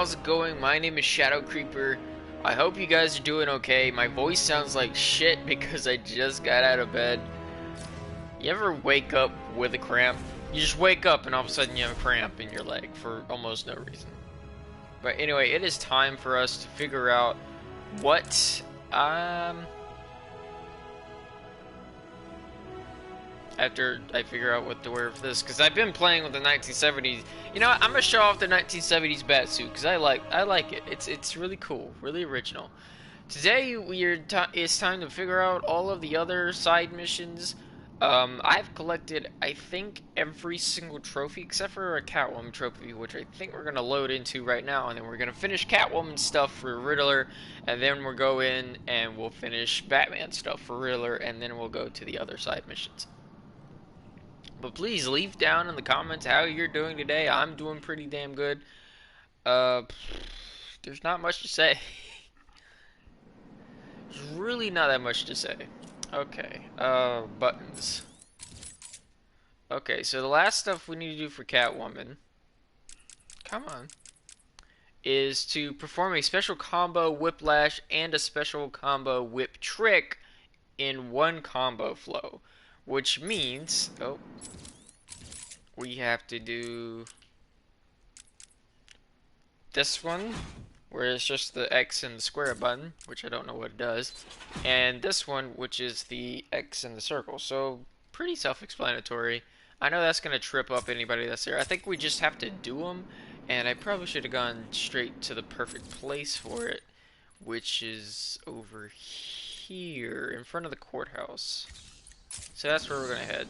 how's it going? My name is Shadow Creeper. I hope you guys are doing okay. My voice sounds like shit because I just got out of bed. You ever wake up with a cramp? You just wake up and all of a sudden you have a cramp in your leg for almost no reason. But anyway, it is time for us to figure out what, after I figure out what to wear for this, because I've been playing with the 1970s. You know what? I'm gonna show off the 1970s batsuit because I like it. It's really cool, really original. Today it's time to figure out all of the other side missions. I've collected, I think, every single trophy except for a Catwoman trophy, which I think we're gonna load into right now, and then we're gonna finish Catwoman stuff for Riddler, and then we'll go in and we'll finish Batman stuff for Riddler, and then we'll go to the other side missions. But please leave down in the comments how you're doing today. I'm doing pretty damn good. There's not much to say. There's really not that much to say. Okay, buttons. Okay, so the last stuff we need to do for Catwoman, come on, is to perform a special combo whiplash and a special combo whip trick in one combo flow. Which means, we have to do this one, where it's just the X and the square button, which I don't know what it does, and this one, which is the X and the circle. So, pretty self-explanatory. I know that's going to trip up anybody that's there. I think we just have to do them, and I probably should have gone straight to the perfect place for it, which is over here, in front of the courthouse. So that's where we're going to head.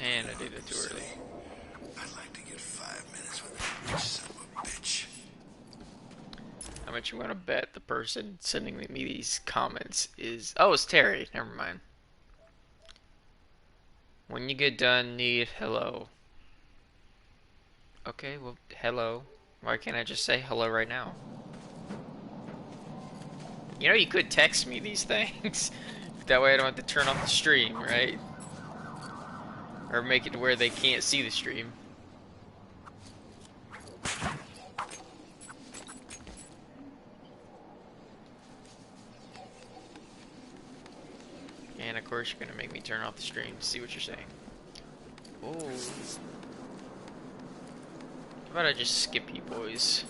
And I did it too early. I'd like to get 5 minutes with that son of a bitch. How much you want to bet the person sending me these comments is... Oh, it's Terry. Never mind. When you get done, need hello. Okay, well, hello. Why can't I just say hello right now? You know, you could text me these things. That way I don't have to turn off the stream, right? Or make it to where they can't see the stream. And of course you're gonna make me turn off the stream to see what you're saying. Oh. How about I just skip you boys?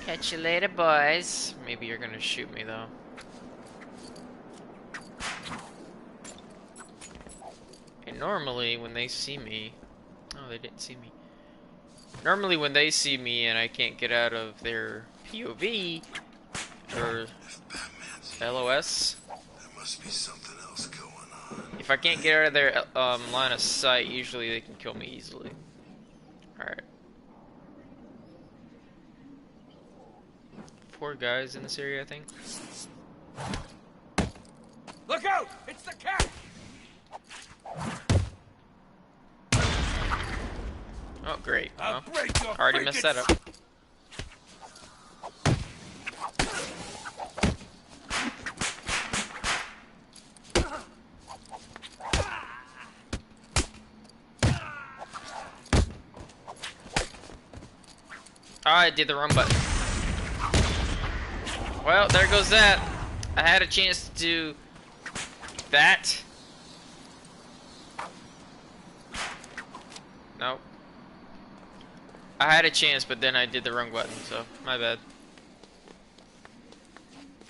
Catch you later, boys. Maybe you're gonna shoot me though. And normally when they see me... Oh, they didn't see me. Normally when they see me and I can't get out of their POV, or LOS, There must be something else going on. if I can't get out of their line of sight, usually they can kill me easily. Alright. 4 guys in this area, I think. Look out! It's the cat! Oh, great. Well, break your already messed that up. I did the wrong button. Well, there goes that. I had a chance to do that. Nope. I had a chance, but then I did the wrong button, so my bad.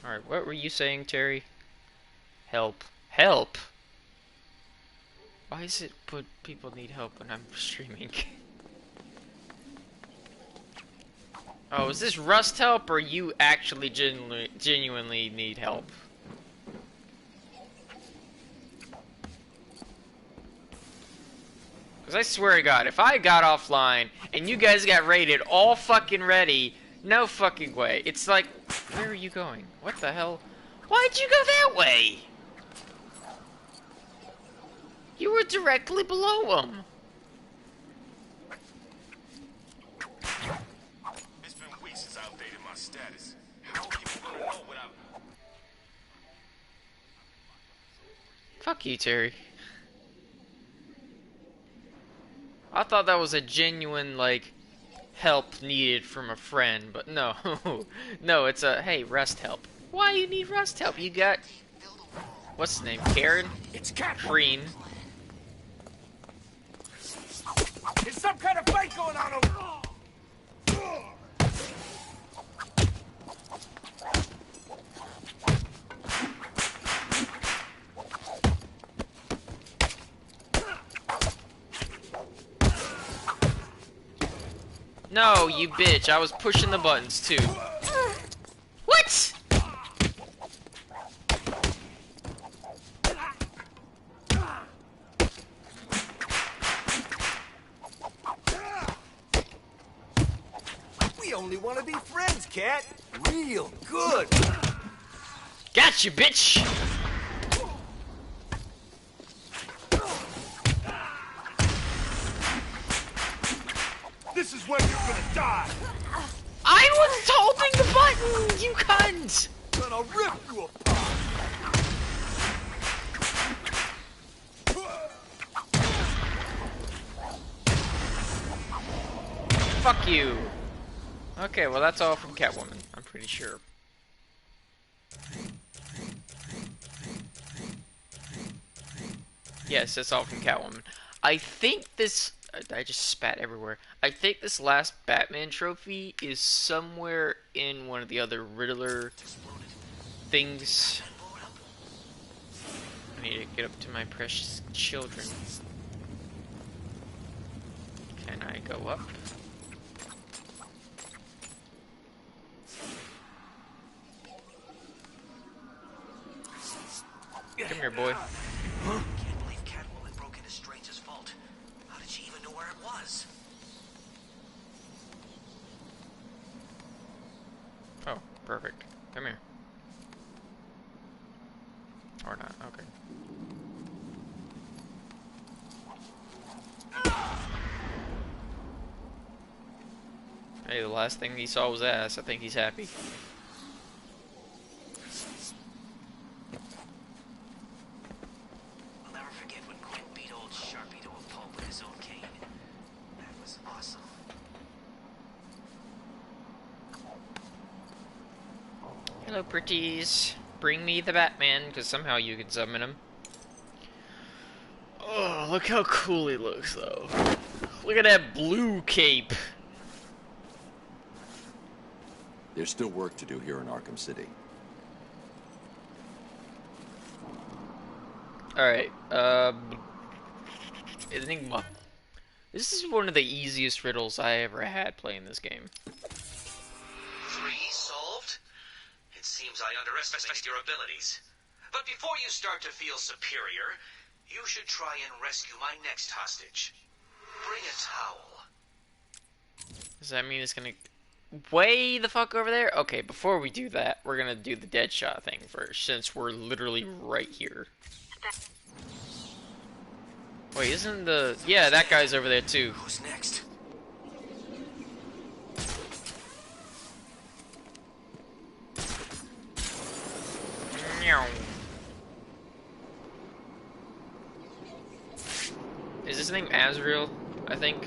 Alright, what were you saying, Terry? Help. Help? Why is it put people need help when I'm streaming? Oh, is this Rust help, or you actually genuinely need help? Because I swear to God, if I got offline and you guys got raided all fucking ready, no fucking way. It's like, where are you going? What the hell? Why'd you go that way? You were directly below him. It's been weeks since I updated my status. How are people gonna know without... Fuck you, Terry. I thought that was a genuine, like, help needed from a friend, but no. No, it's a, hey, rest help. Why you need rest help? You got, what's his name, Karen? It's Catwoman. Green. There's some kind of fight going on over there. No, you bitch. I was pushing the buttons, too. What? We only want to be friends, Cat. Real good. Gotcha, bitch! This is where you're gonna die. I was holding the button, you cunt! Gonna rip you apart. Fuck you. Okay, well that's all from Catwoman, I'm pretty sure. Yes, that's all from Catwoman. I think this... I just spat everywhere. I think this last Batman trophy is somewhere in one of the other Riddler things. I need to get up to my precious children. Can I go up? Come here, boy. Can't believe Catwoman broke into Strange's vault. How did she even know where it was? Oh, perfect. Come here. Or not, okay. Hey, the last thing he saw was ass. I think he's happy. I'll never forget when Quinn beat old Sharpie to a pulp with his own cane. That was awesome. Hello, pretties. Bring me the Batman, because somehow you can summon him. Oh, look how cool he looks, though. Look at that blue cape. There's still work to do here in Arkham City. Alright, Enigma. This is one of the easiest riddles I ever had playing this game. 3 solved? It seems I underestimated your abilities. But before you start to feel superior, you should try and rescue my next hostage. Bring a towel. Does that mean it's gonna... way the fuck over there? Okay, before we do that, we're gonna do the dead shot thing first, since we're literally right here. Wait, isn't the... yeah, that guy's over there too. Who's next? Meow. Is his name Azrael? I think.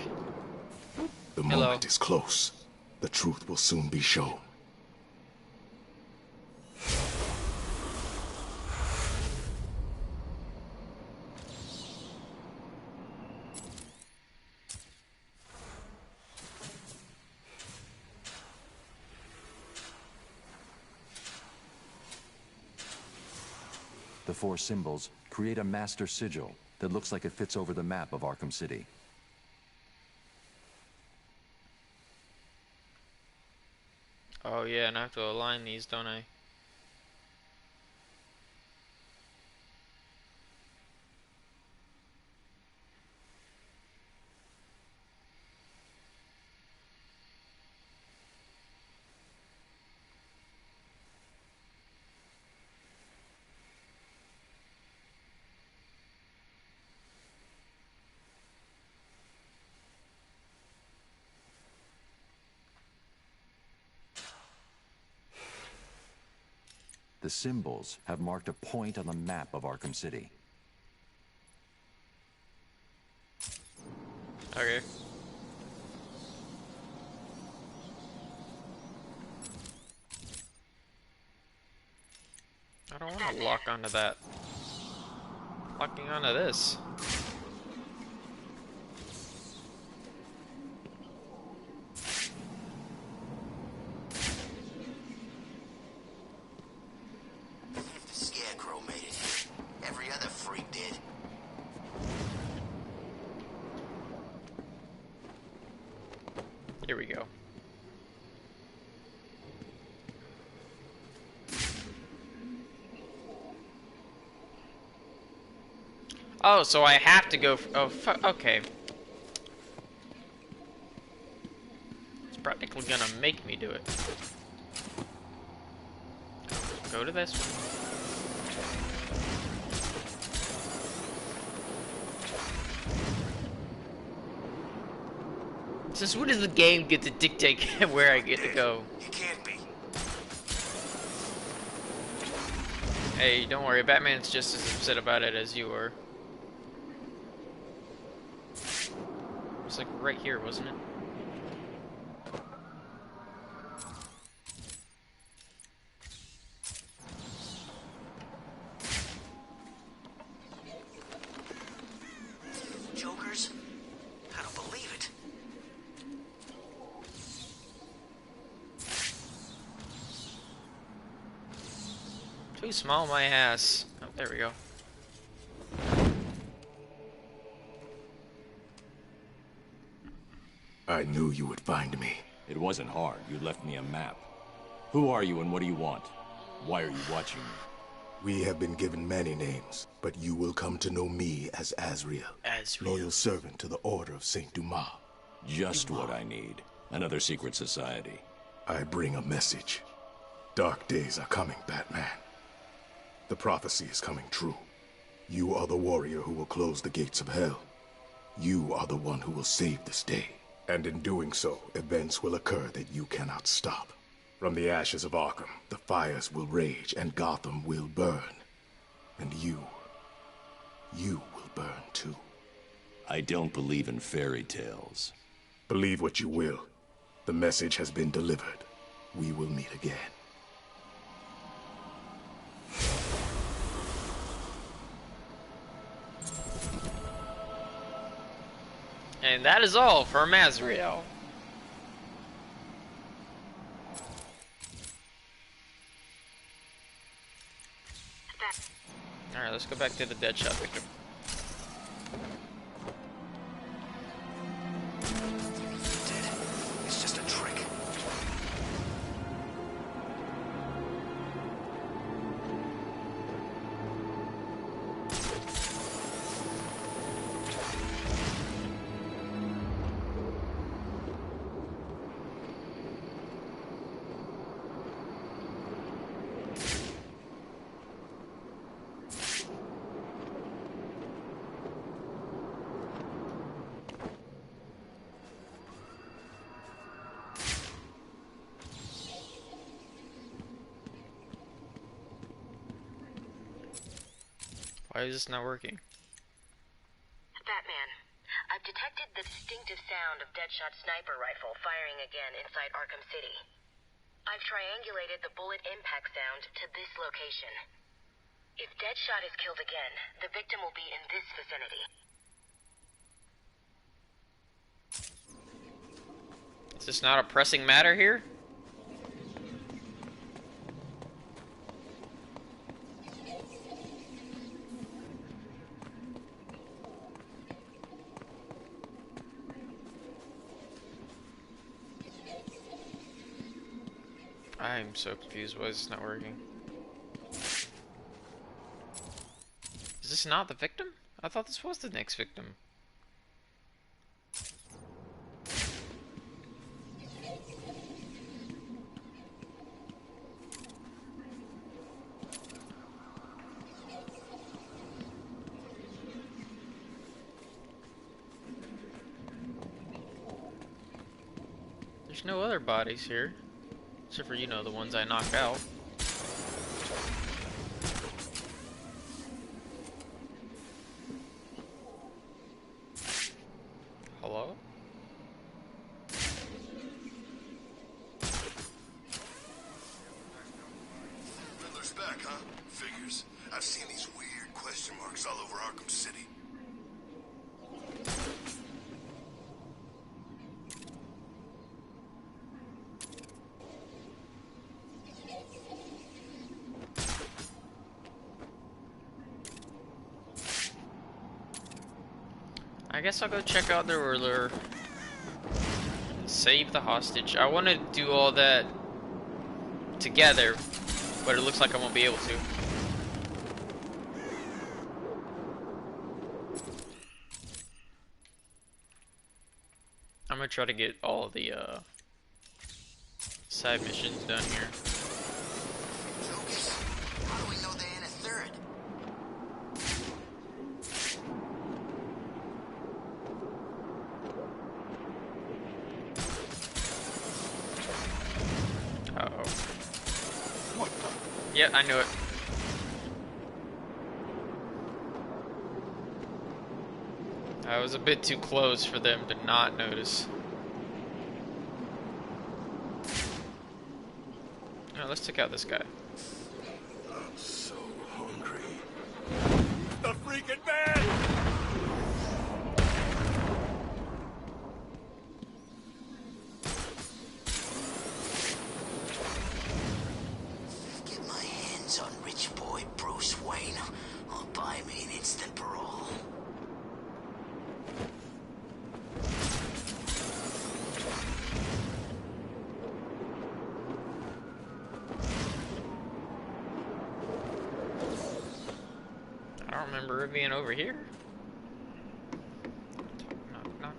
The Hello. moment is close. The truth will soon be shown. The 4 symbols create a master sigil that looks like it fits over the map of Arkham City. Oh yeah, and I have to align these, don't I? The symbols have marked a point on the map of Arkham City. Okay. I don't want to lock onto that. Locking onto this. If the Scarecrow made it, every other freak did. Here we go. Oh, so I have to go. Oh, okay. It's practically gonna make me do it. Go to this one. Since when does the game get to dictate where I get to go? He can't be. Hey, don't worry. Batman's just as upset about it as you are. It's like right here, wasn't it? Jokers? I don't believe it. Too small, my ass. Oh, there we go. I knew you would find me. It wasn't hard. You left me a map. Who are you and what do you want? Why are you watching me? We have been given many names, but you will come to know me as Azrael. Azrael. Loyal servant to the Order of Saint Dumas. Just what I need. Another secret society. I bring a message. Dark days are coming, Batman. The prophecy is coming true. You are the warrior who will close the gates of hell. You are the one who will save this day. And in doing so, events will occur that you cannot stop. From the ashes of Arkham, the fires will rage and Gotham will burn. And you will burn too. I don't believe in fairy tales. Believe what you will. The message has been delivered. We will meet again. And that is all for Azrael. Alright, let's go back to the Deadshot victim. It's just a trick. Why is this not working? Batman, I've detected the distinctive sound of Deadshot's sniper rifle firing again inside Arkham City. I've triangulated the bullet impact sound to this location. If Deadshot is killed again, the victim will be in this vicinity. Is this not a pressing matter here? I'm so confused. Why is this not working? Is this not the victim? I thought this was the next victim. There's no other bodies here. Except for, you know, the ones I knocked out. Hello? Figures. I've seen these weird question marks all over Arkham City. I guess I'll go check out the Riddler. Save the hostage. I want to do all that together, but it looks like I won't be able to. I'm gonna try to get all the side missions done here. Lucas, how do we know they ain't a third? Uh-oh. Yeah, I knew it. I was a bit too close for them to not notice. Alright, let's check out this guy. I'm so hungry. The freaking man! Get my hands on rich boy Bruce Wayne. I'll buy me an instant parole. I don't remember it being over here. Knock, knock,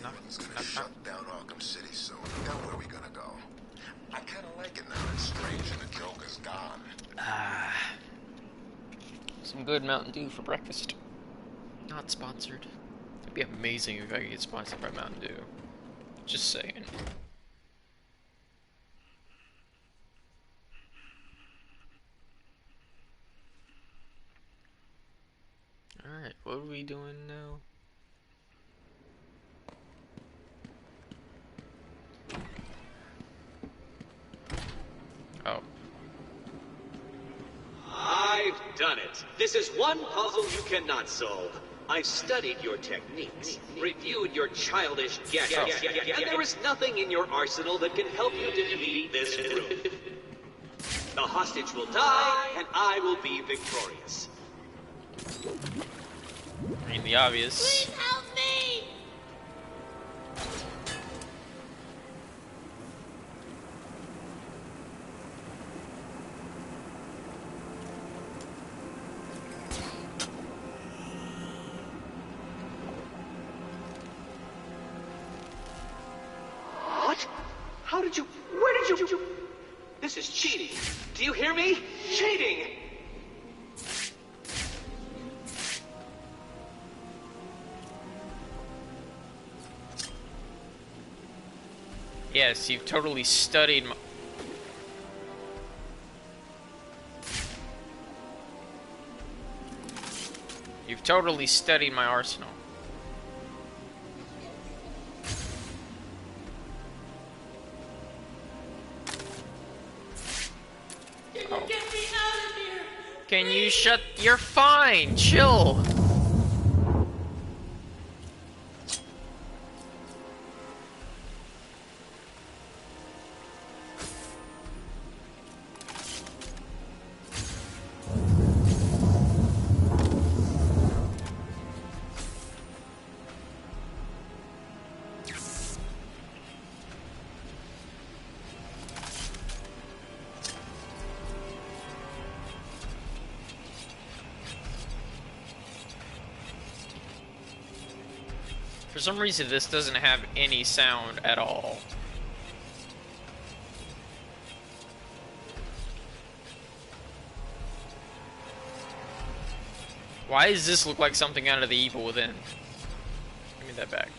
knock, It's gonna knock, knock. shut down Arkham City soon. Now where are we gonna go? I kinda like it now that Strange and the Joker's gone. Some good Mountain Dew for breakfast. Not sponsored. It'd be amazing if I could get sponsored by Mountain Dew. Just saying. Alright, what are we doing now? Oh. I've done it. This is one puzzle you cannot solve. I've studied your techniques, reviewed your childish gadgets, and there is nothing in your arsenal that can help you defeat this group. The hostage will die, and I will be victorious. I mean, the obvious. Help me! What? How did you... Where did you... This is cheating. Do you hear me? Cheating! Yes, you've totally studied my... You've totally studied my arsenal. Can you get me out of here? Can you shut... You're fine! Chill! For some reason, this doesn't have any sound at all. Why does this look like something out of The Evil Within? Give me that back.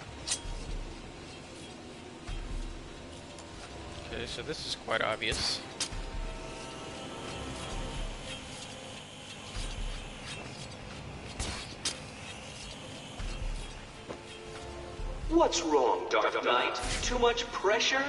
Okay, so this is quite obvious. What's wrong, Dark Knight? Too much pressure?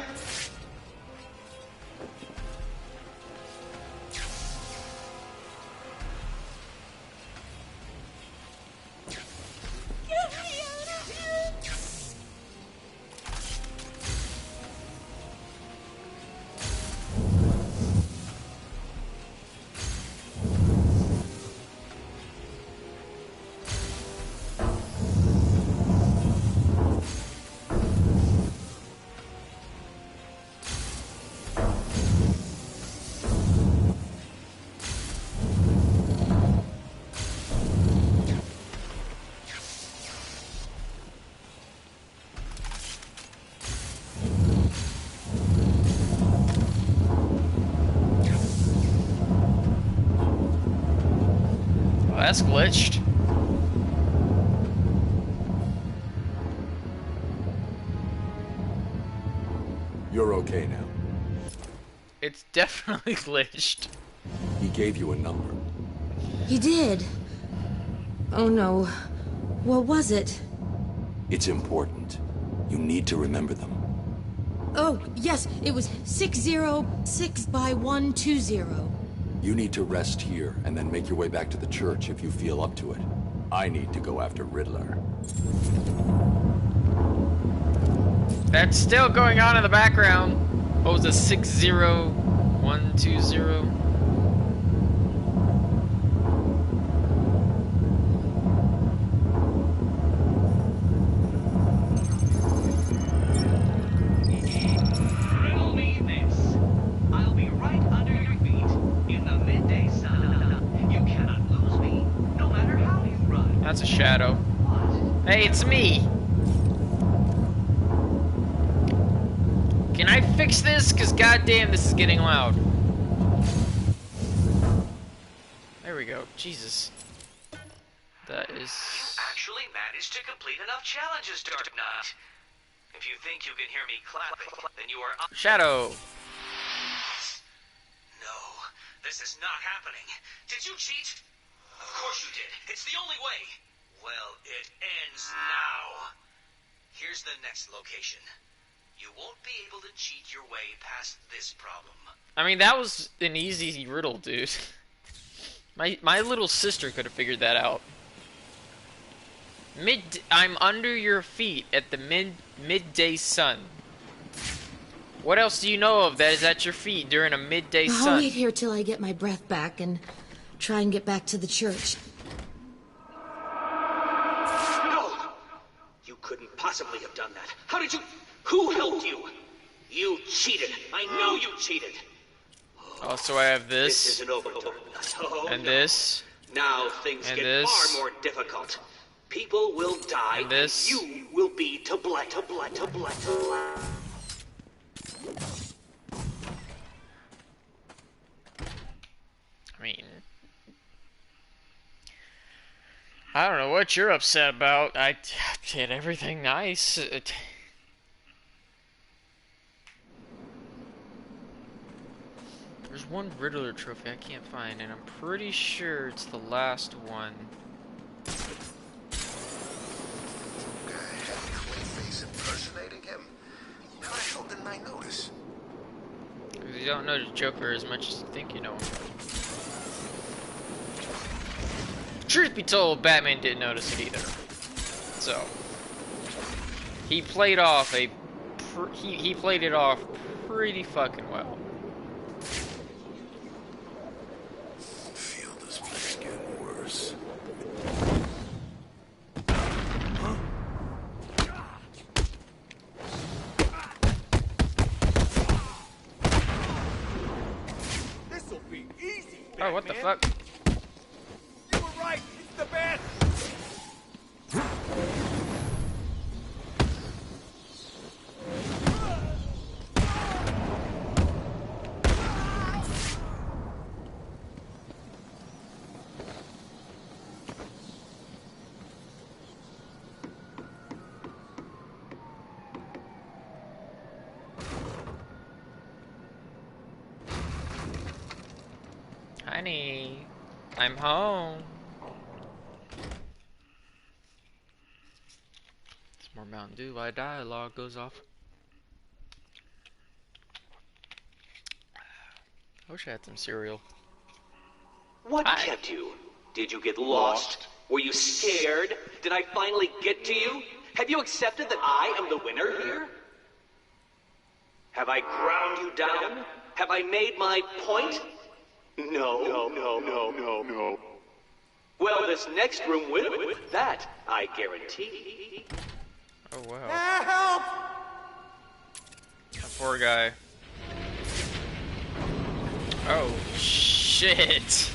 that's glitched. You're okay now. It's definitely glitched. He gave you a number. He did. Oh no. What was it? It's important. You need to remember them. Oh, yes, it was 606 by 120. You need to rest here and then make your way back to the church if you feel up to it. I need to go after Riddler. That's still going on in the background. What was it, 60120? Riddle me this. I'll be right under your feet in the midday sun. You cannot lose me, no matter how you run. That's a shadow. What? Hey, it's me. Can I fix this? Cause goddamn, this is getting loud. There we go. Jesus. That is. You actually managed to complete enough challenges, Dark Knight. If you think you can hear me clapping, then you are... Shadow. No, this is not happening. Did you cheat? Of course you did. It's the only way. Well, it ends now. Here's the next location. You won't be able to cheat your way past this problem. I mean, that was an easy riddle, dude. My little sister could have figured that out. I'm under your feet at the midday sun. What else do you know of that is at your feet during a midday sun? I'll wait here till I get my breath back and try and get back to the church. No! You couldn't possibly have done that. How did you... Who helped you? You cheated. I know you cheated. Also, I have This this, isn't over. Oh, and no. this, Now things and get this. far more difficult. People will die, And this. you will be to blame. I mean, I don't know what you're upset about. I did everything nice. There's one Riddler trophy I can't find, and I'm pretty sure it's the last one. Face impersonating him. How the hell didn't I notice? Because you don't know the Joker as much as you think you know him. Truth be told, Batman didn't notice it either. So he played off he played it off pretty fucking well. Feel this place getting worse. This'll be easy, Oh, what the fuck? You were right. It's the best. Honey, I'm home. It's more Mountain Dew. Why dialogue goes off. I wish I had some cereal. What kept you? Did you get lost? Were you scared? Did I finally get to you? Have you accepted that I am the winner here? Have I ground you down? Have I made my point? No. Well, this next room will. That, I guarantee. Oh wow. Help! That poor guy. Oh shit.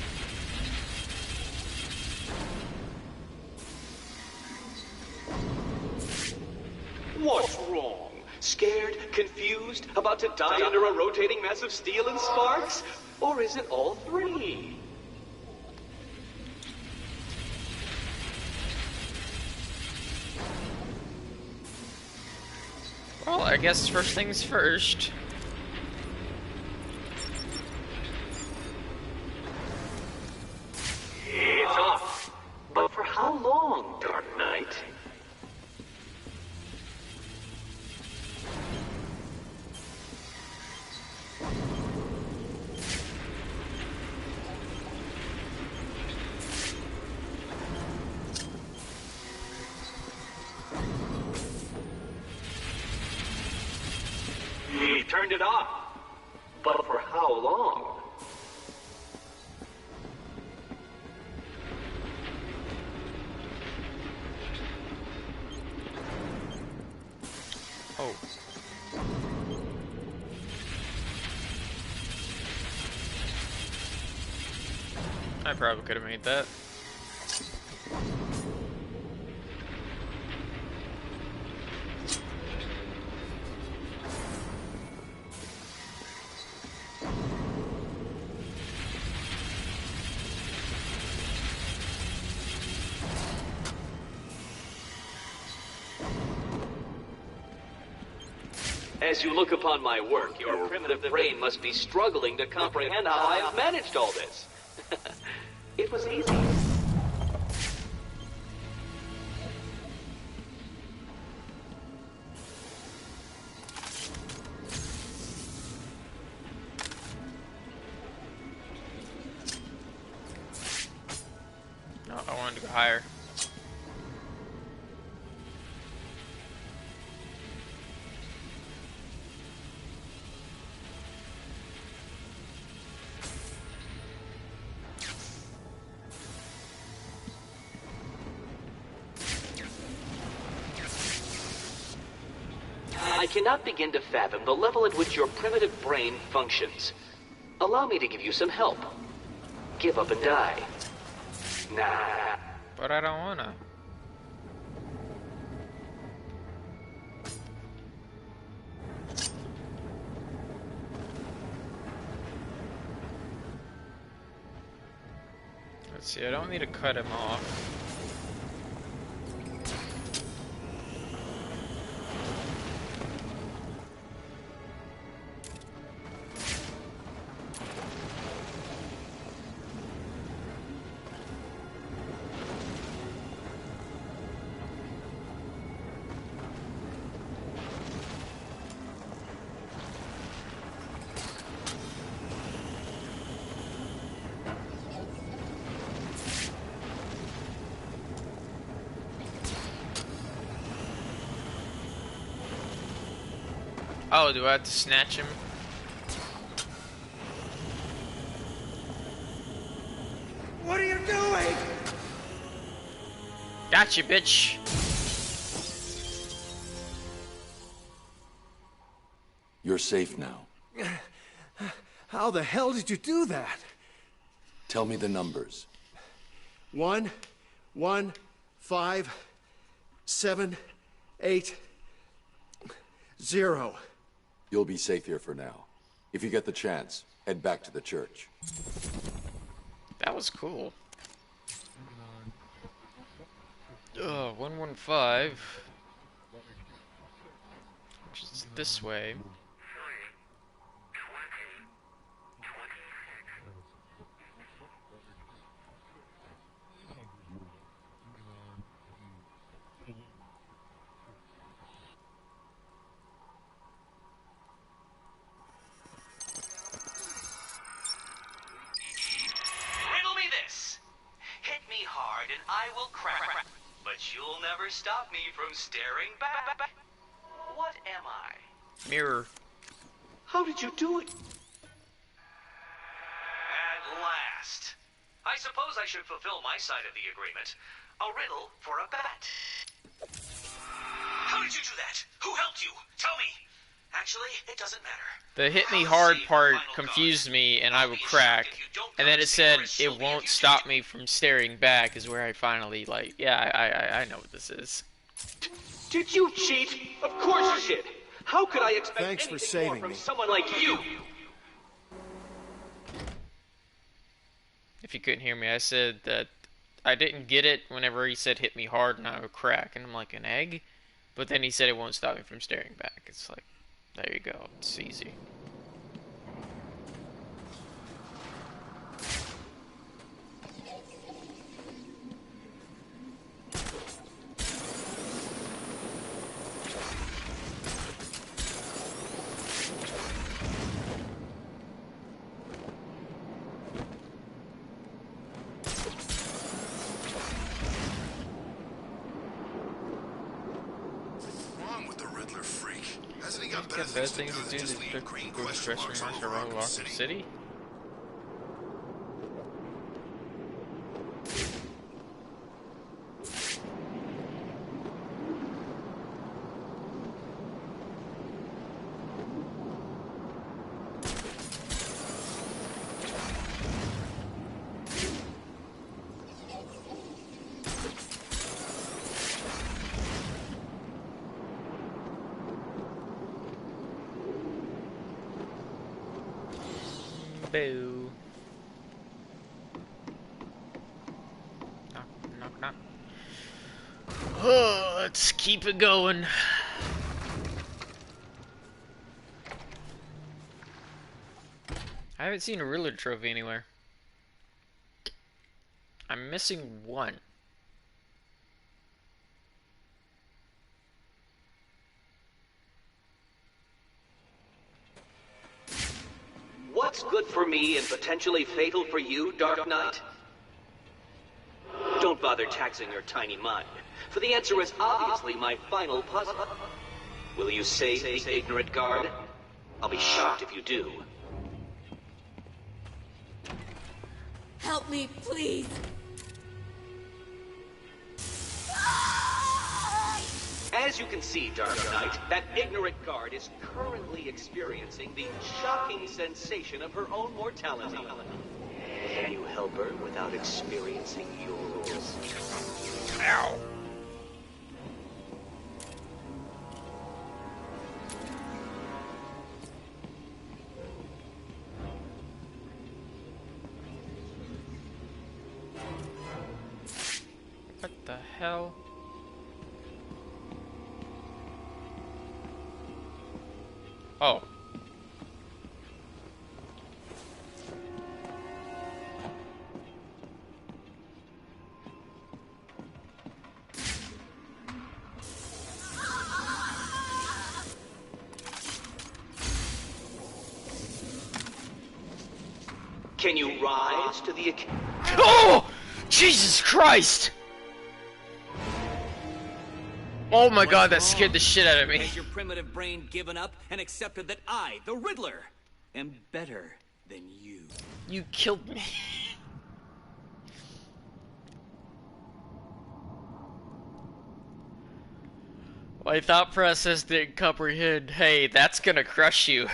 What's wrong? Scared? Confused? About to die under a rotating mass of steel and sparks? Or is it all three? Well, I guess first things first. It's off. But for how long, Dark Knight? He turned it off. But for how long? Oh. I probably could have made that. As you look upon my work, your primitive brain must be struggling to comprehend how I have managed all this. It was easy. No, I wanted to go higher. I cannot begin to fathom the level at which your primitive brain functions. Allow me to give you some help. Give up and die. Nah. But I don't wanna. Let's see, I don't need to cut him off. Oh, do I have to snatch him? What are you doing? Gotcha, bitch. You're safe now. How the hell did you do that? Tell me the numbers. 1, 1, 5, 7, 8, 0. You'll be safe here for now. If you get the chance, head back to the church. That was cool. 115. Which is this way. Riddle me this. Hit me hard and I will crack. But you'll never stop me from staring back. What am I? Mirror. How did you do it? At last. I suppose I should fulfill my side of the agreement. A riddle for a bat. How did you do that? Who helped you? Tell me. Actually, it doesn't matter. The hit me hard part confused me and I would crack. And then it said it won't stop me from staring back is where I finally like, yeah, I know what this is. Did you cheat? Of course you did. How could I expect Thanks for anything more saving from me. someone like you? If you couldn't hear me, I said that I didn't get it whenever he said hit me hard and I would crack. And I'm like, an egg? But then he said it won't stop me from staring back. It's like, there you go. It's easy. Best thing to do is go to stress remarks around Arkham City. Boo. Knock, knock, knock. Oh, let's keep it going. I haven't seen a Riddle trophy anywhere. I'm missing one. What's good for me and potentially fatal for you, Dark Knight? Don't bother taxing your tiny mind, for the answer is obviously my final puzzle. Will you save the ignorant guard? I'll be shocked if you do. Help me, please. As you can see, Dark Knight, that ignorant guard is currently experiencing the shocking sensation of her own mortality. Can you help her without experiencing yours? Ow. What the hell? Oh. Can you rise to the occasion? Oh! Jesus Christ! Oh my god, that scared the shit out of me. Has your primitive brain given up and accepted that I, the Riddler, am better than you? You killed me. My thought process didn't comprehend, hey, that's gonna crush you.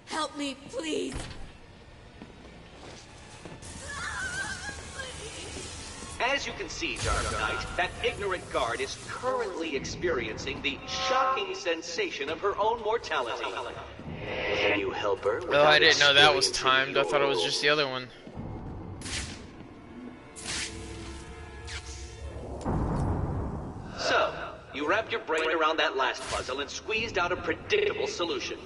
Help me, please. As you can see, Dark Knight, that ignorant guard is currently experiencing the shocking sensation of her own mortality. Can you help her? Oh, I didn't know that was timed. I thought it was just the other one. So, you wrapped your brain around that last puzzle and squeezed out a predictable solution.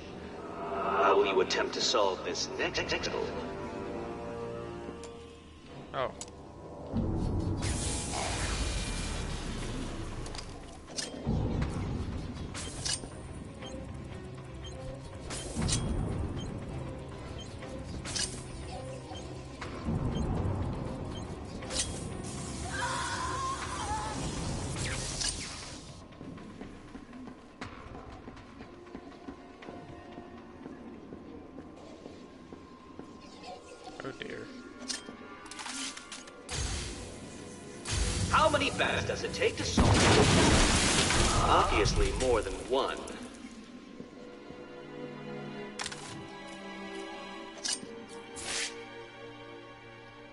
How will you attempt to solve this next puzzle? Oh. Oh dear. How many bats does it take to solve it? Obviously more than one.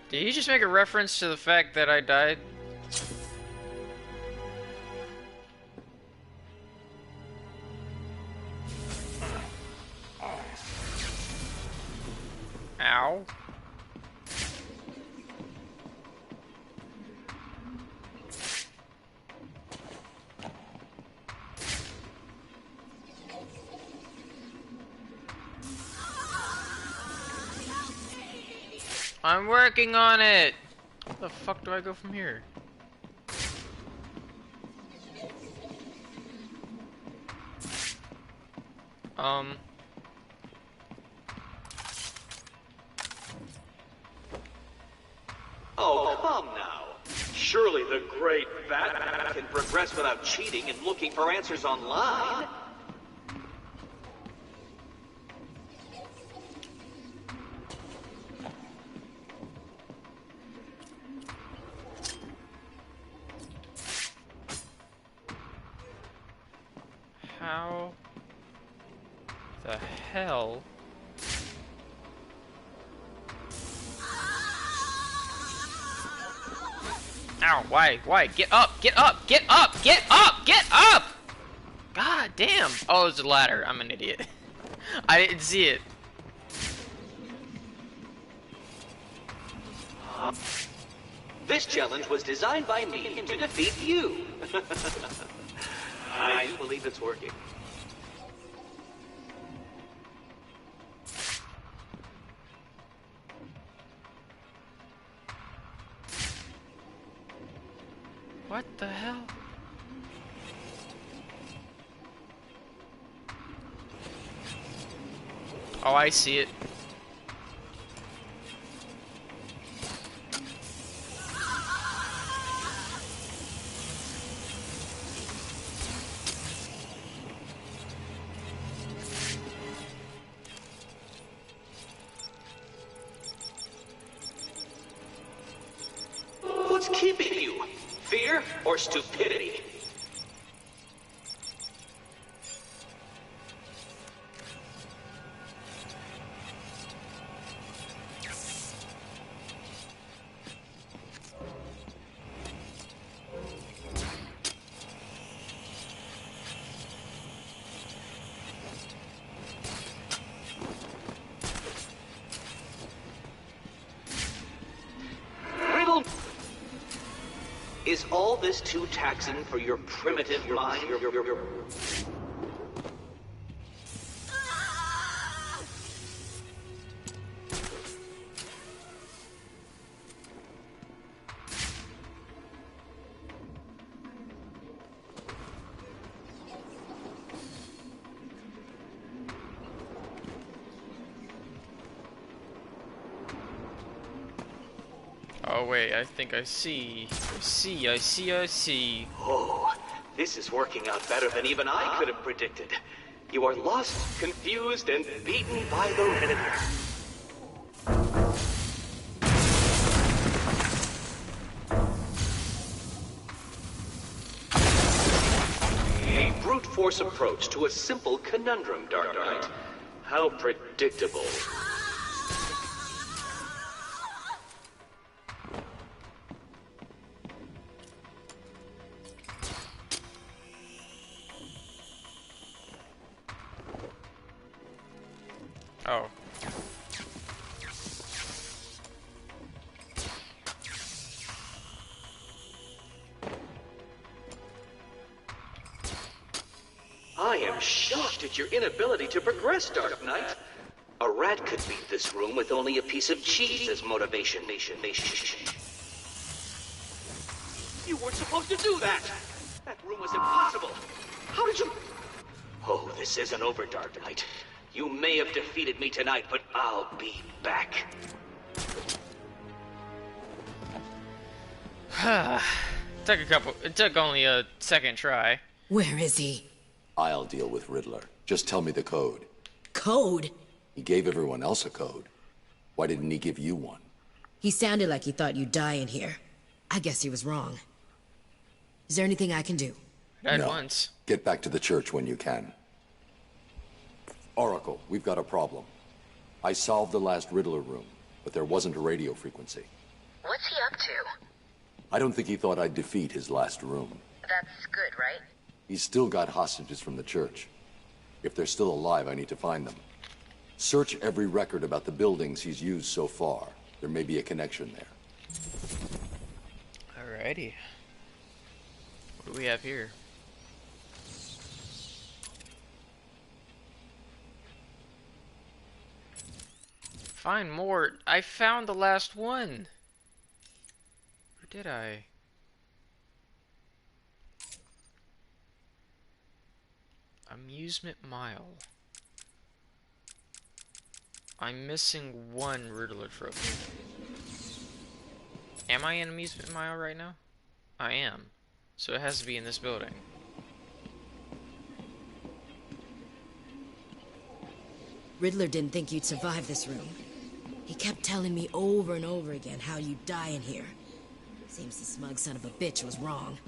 Did he just make a reference to the fact that I died? Ow. I'm working on it! Where the fuck do I go from here? Oh, come now. Surely the great Batman can progress without cheating and looking for answers online. How the hell? Ow, why? Why? Get up! Get up! Get up! Get up! Get up! God damn! Oh, it's a ladder. I'm an idiot. I didn't see it. This challenge was designed by me to defeat you. I do believe it's working. What the hell? Oh, I see it. What's keeping you? Fear or stupidity? Riddle, is all this too taxing for your primitive mind? Oh wait, I think I see. I see. Oh, this is working out better than even I could have predicted. You are lost, confused, and beaten by the Riddler. A brute force approach to a simple conundrum, Dark Knight. How predictable. Oh. I am shocked at your inability to progress, Dark Knight. A rat could beat this room with only a piece of cheese as motivation. You weren't supposed to do that! That room was impossible! How did you... Oh, this isn't over, Dark Knight. You may have defeated me tonight, but I'll be back. It took only a second try. Where is he? I'll deal with Riddler. Just tell me the code. Code? He gave everyone else a code. Why didn't he give you one? He sounded like he thought you'd die in here. I guess he was wrong. Is there anything I can do? Died No. once. Get back to the church when you can. Oracle, we've got a problem. I solved the last Riddler room, but there wasn't a radio frequency. What's he up to? I don't think he thought I'd defeat his last room. That's good, right? He's still got hostages from the church. If they're still alive, I need to find them. Search every record about the buildings he's used so far. There may be a connection there. Alrighty. What do we have here? Find more. I found the last one. Or did I? Amusement Mile. I'm missing one Riddler trophy. Am I in Amusement Mile right now? I am. So it has to be in this building. Riddler didn't think you'd survive this room. He kept telling me over and over again how you'd die in here. Seems the smug son of a bitch was wrong.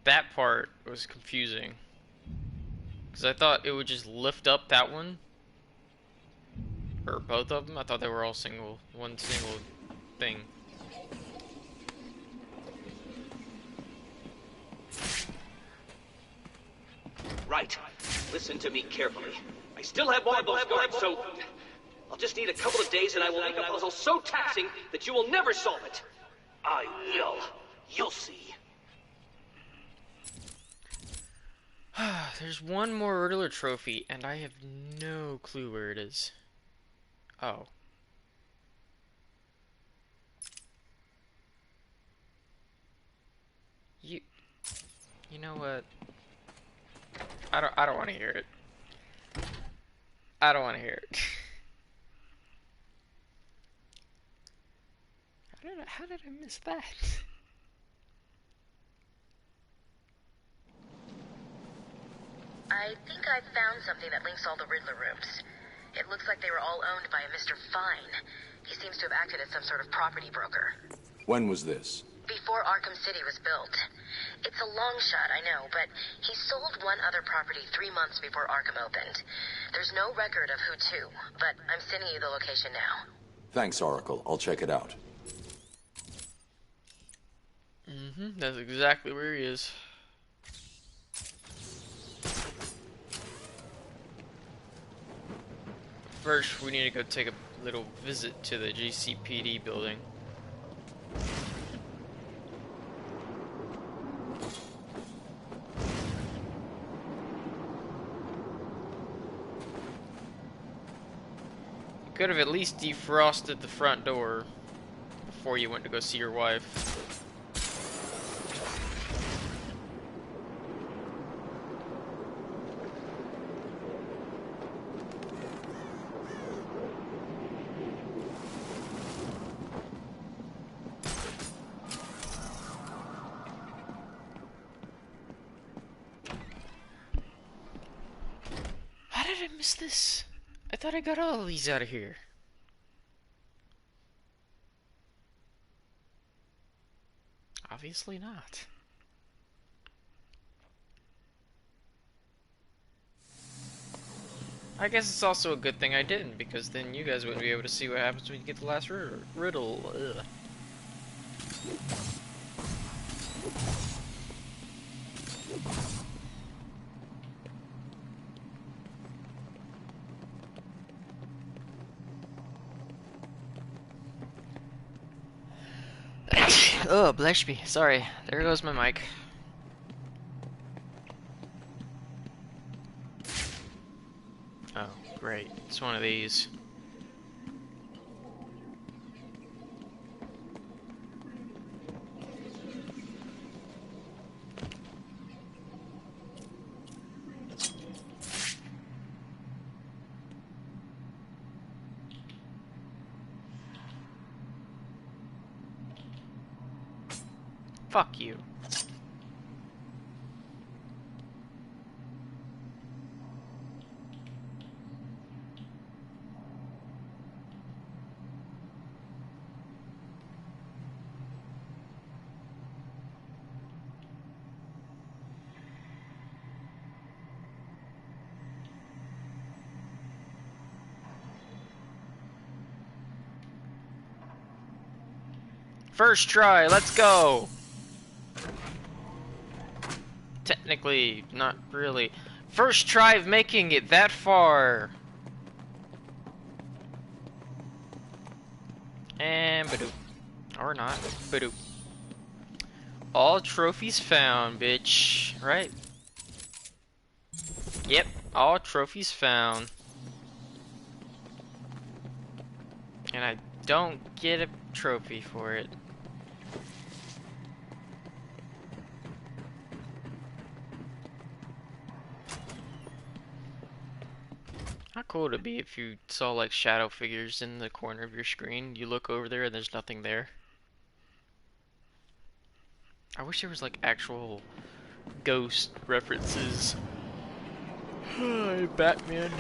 That part was confusing. Because I thought it would just lift up that one. Or both of them. I thought they were all one single thing. Right. Listen to me carefully. I still have more of those guards, so I'll just need a couple of days and I will make a puzzle so taxing that you will never solve it. I will. You'll see. There's one more Riddler trophy, and I have no clue where it is. Oh. You know what? I don't want to hear it. I don't want to hear it. How did I miss that? I think I found something that links all the Riddler rooms. It looks like they were all owned by a Mr. Fine. He seems to have acted as some sort of property broker. When was this? Before Arkham City was built. It's a long shot, I know, but he sold one other property 3 months before Arkham opened. There's no record of who to, but I'm sending you the location now. Thanks, Oracle. I'll check it out. That's exactly where he is. First, we need to go take a little visit to the GCPD building. Could have at least defrosted the front door before you went to go see your wife. How did I miss this? I thought I got all of these out of here. Obviously not. I guess it's also a good thing I didn't, because then you guys wouldn't be able to see what happens when you get the last riddle. Ugh. Oh, bless me. Sorry. There goes my mic. Oh, great. It's one of these. Fuck you. First try, let's go. technically, not really. First try of making it that far. And badoop. Or not. Badoop. All trophies found, bitch. Right? Yep. All trophies found. And I don't get a trophy for it. How cool would it be if you saw like shadow figures in the corner of your screen? You look over there and there's nothing there. I wish there was like actual ghost references. Hi, Batman.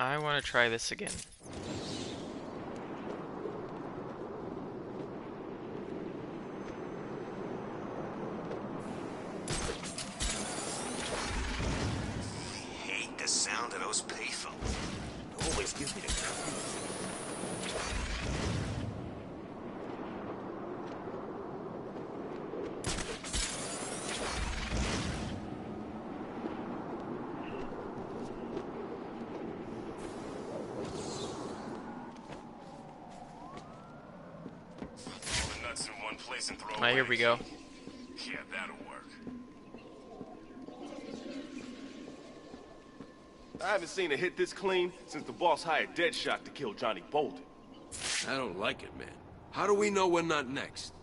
I want to try this again. I hate the sound of those payphones. It always gives me the creeps. Alright, here we go. Yeah, that'll work. I haven't seen a hit this clean since the boss hired Deadshot to kill Johnny Bolden. I don't like it, man. How do we know we're not next?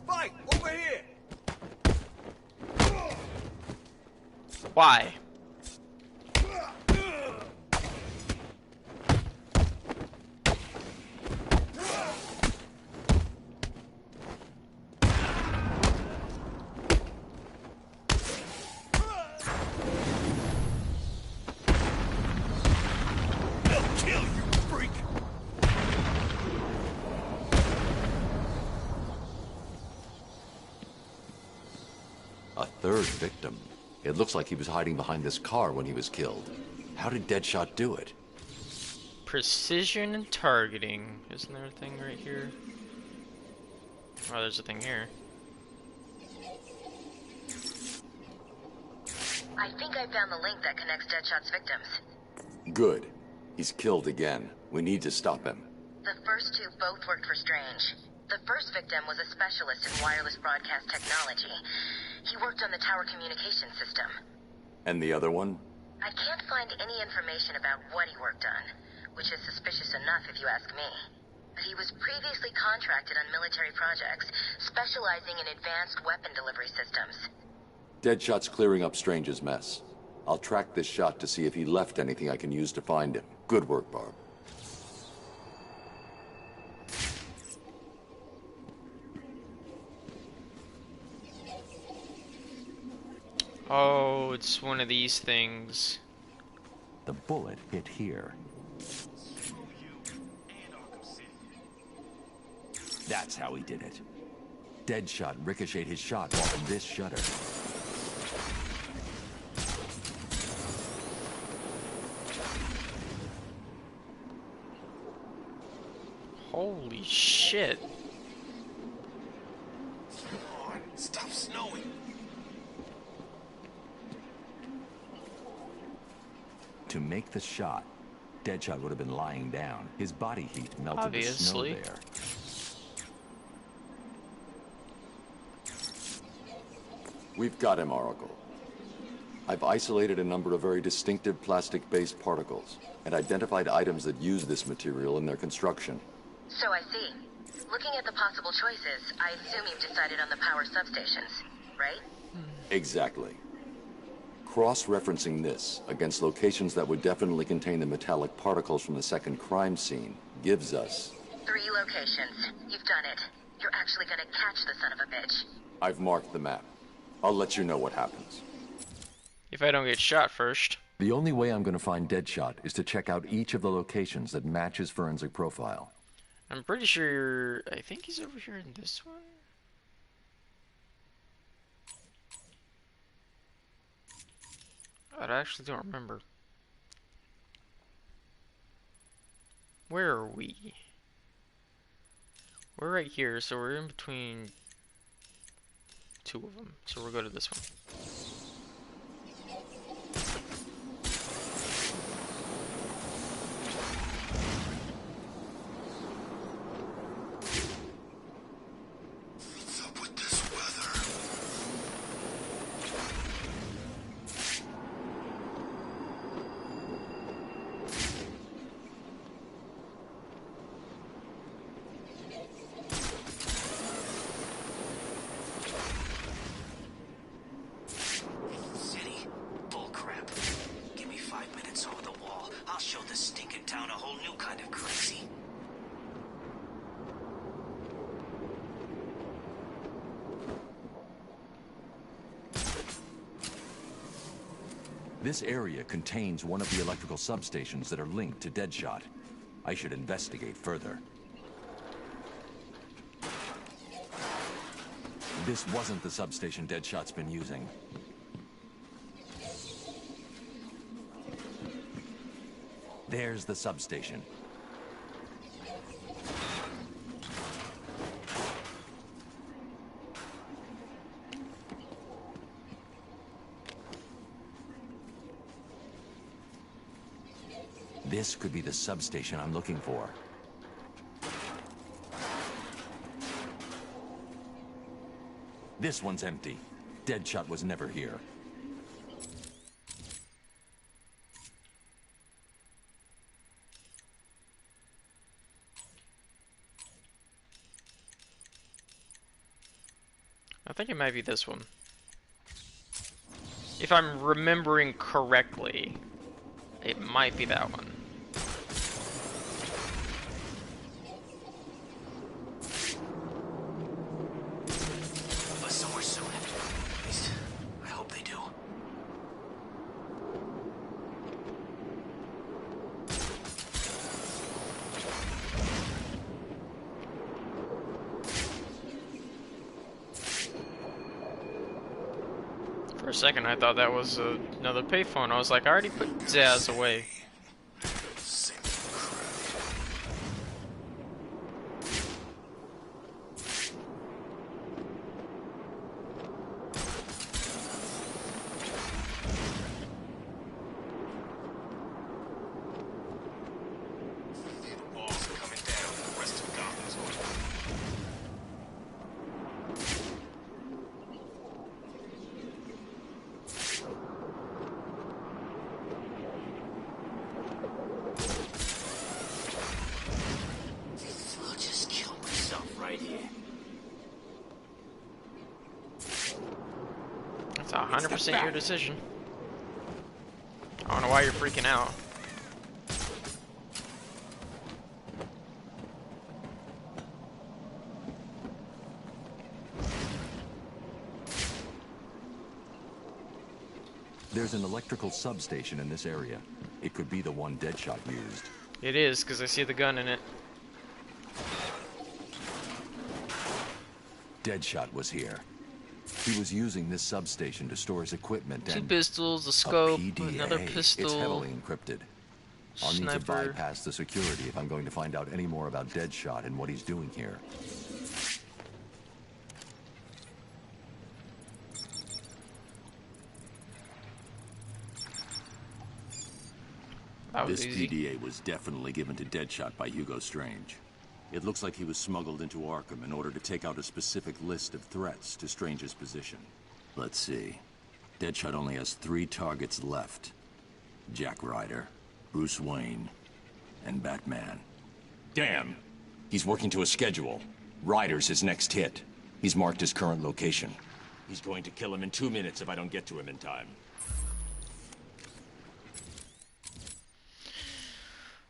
Fight! Over here! Why? A third victim. It looks like he was hiding behind this car when he was killed. How did Deadshot do it? Precision and targeting. Isn't there a thing right here? Oh, there's a thing here. I think I found the link that connects Deadshot's victims. Good. He's killed again. We need to stop him. The first two both worked for Strange. The first victim was a specialist in wireless broadcast technology. He worked on the tower communication system. And the other one? I can't find any information about what he worked on, which is suspicious enough if you ask me. But he was previously contracted on military projects, specializing in advanced weapon delivery systems. Deadshot's clearing up Strange's mess. I'll track this shot to see if he left anything I can use to find him. Good work, Barb. Oh, it's one of these things. The bullet hit here. That's how he did it. Deadshot ricocheted his shot off of this shutter. Holy shit. Come on, stop snowing. To make the shot, Deadshot would have been lying down. His body heat melted the snow Obviously. there. We've got him, Oracle. I've isolated a number of very distinctive plastic-based particles and identified items that use this material in their construction. So I see. Looking at the possible choices, I assume you've decided on the power substations, right? Exactly. Cross-referencing this against locations that would definitely contain the metallic particles from the second crime scene gives us... 3 locations. You've done it. You're actually gonna catch the son of a bitch. I've marked the map. I'll let you know what happens. If I don't get shot first. The only way I'm going to find Deadshot is to check out each of the locations that match his forensic profile. I'm pretty sure... I think he's over here in this one? I actually don't remember. Where are we? We're right here, so we're in between 2 of them. So we'll go to this one. This area contains one of the electrical substations that are linked to Deadshot. I should investigate further. This wasn't the substation Deadshot's been using. There's the substation. This could be the substation I'm looking for. This one's empty. Deadshot was never here. I think it might be this one. If I'm remembering correctly, it might be that one. But somewhere soon. At least, I hope they do. For a second, I thought that was another payphone. I was like, I already put Zaz away. That's 100% your decision. I don't know why you're freaking out. There's an electrical substation in this area. It could be the one Deadshot used. It is, because I see the gun in it. Deadshot was here. He was using this substation to store his equipment and... 2 pistols, a scope, PDA. another pistol. It's heavily encrypted. I'll need to Sniper. bypass the security if I'm going to find out any more about Deadshot and what he's doing here. That was This easy. PDA was definitely given to Deadshot by Hugo Strange. It looks like he was smuggled into Arkham in order to take out a specific list of threats to Strange's position. Let's see. Deadshot only has 3 targets left. Jack Ryder, Bruce Wayne, and Batman. Damn! He's working to a schedule. Ryder's his next hit. He's marked his current location. He's going to kill him in 2 minutes if I don't get to him in time.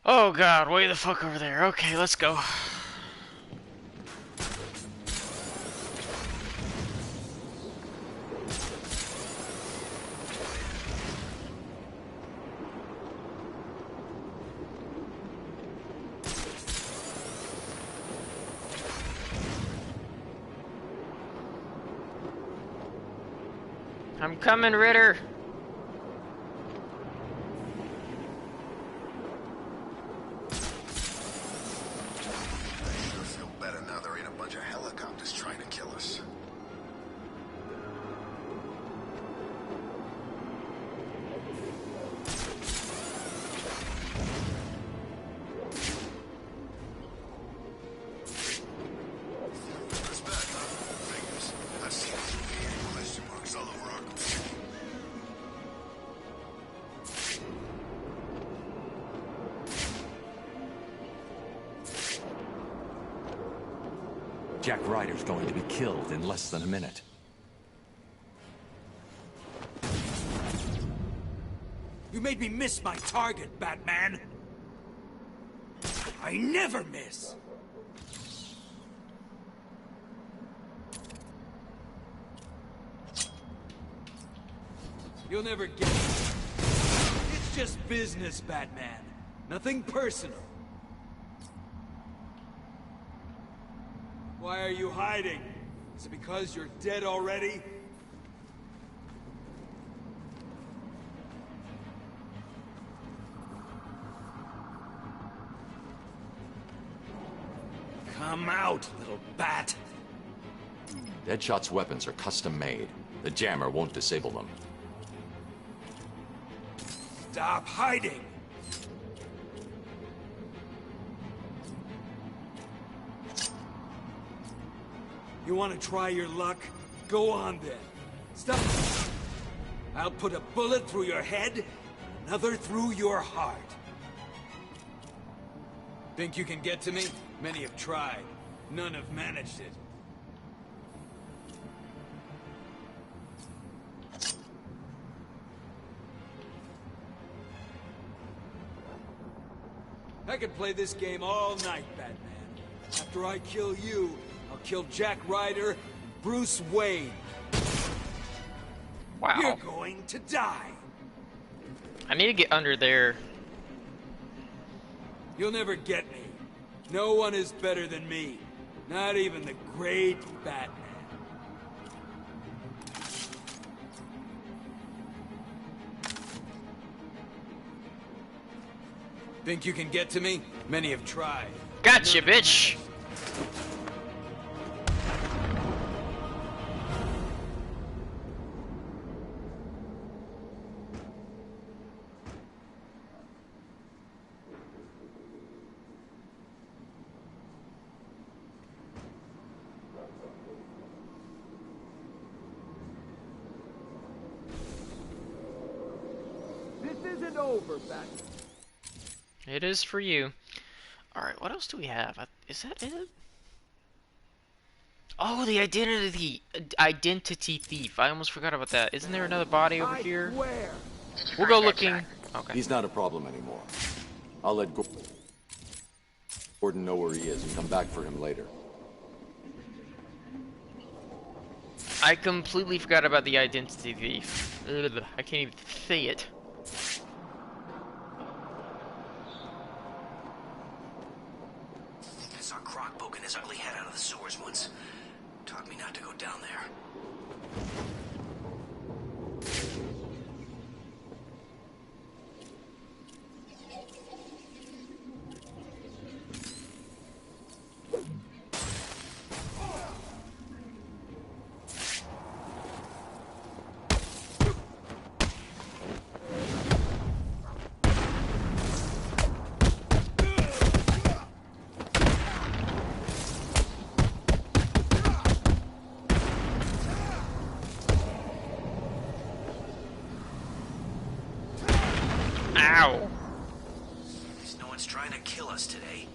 Oh god, way the fuck over there. Okay, let's go. I'm coming, Ritter. I feel better now there ain't a bunch of helicopters trying to kill us. It's back, huh? Figures. I've seen these weird question marks all over Arkham City. Jack Ryder's going to be killed in less than a minute. You made me miss my target, Batman. I never miss. You'll never get it. It's just business, Batman. Nothing personal. Why are you hiding? Is it because you're dead already? Come out, little bat. Deadshot's weapons are custom made. The jammer won't disable them. Stop hiding! You want to try your luck? Go on then. Stop. I'll put a bullet through your head, another through your heart. Think you can get to me? Many have tried. None have managed it. I could play this game all night, Batman. After I kill you, I'll kill Jack Ryder and Bruce Wayne. Wow. You're going to die. I need to get under there. You'll never get me. No one is better than me. Not even the great Batman. Think you can get to me? Many have tried. Gotcha, bitch! This isn't over, Batman. It is for you. Alright, what else do we have? Is that it? Oh, the identity thief. I almost forgot about that. Isn't there another body over here? We'll go looking. Okay. He's not a problem anymore. I'll let Gordon know where he is and come back for him later. I completely forgot about the identity thief. Ugh, I can't even say it. I saw Croc poking his ugly head out of the sewers once. Taught me not to go down there. Ow! No one's trying to kill us today.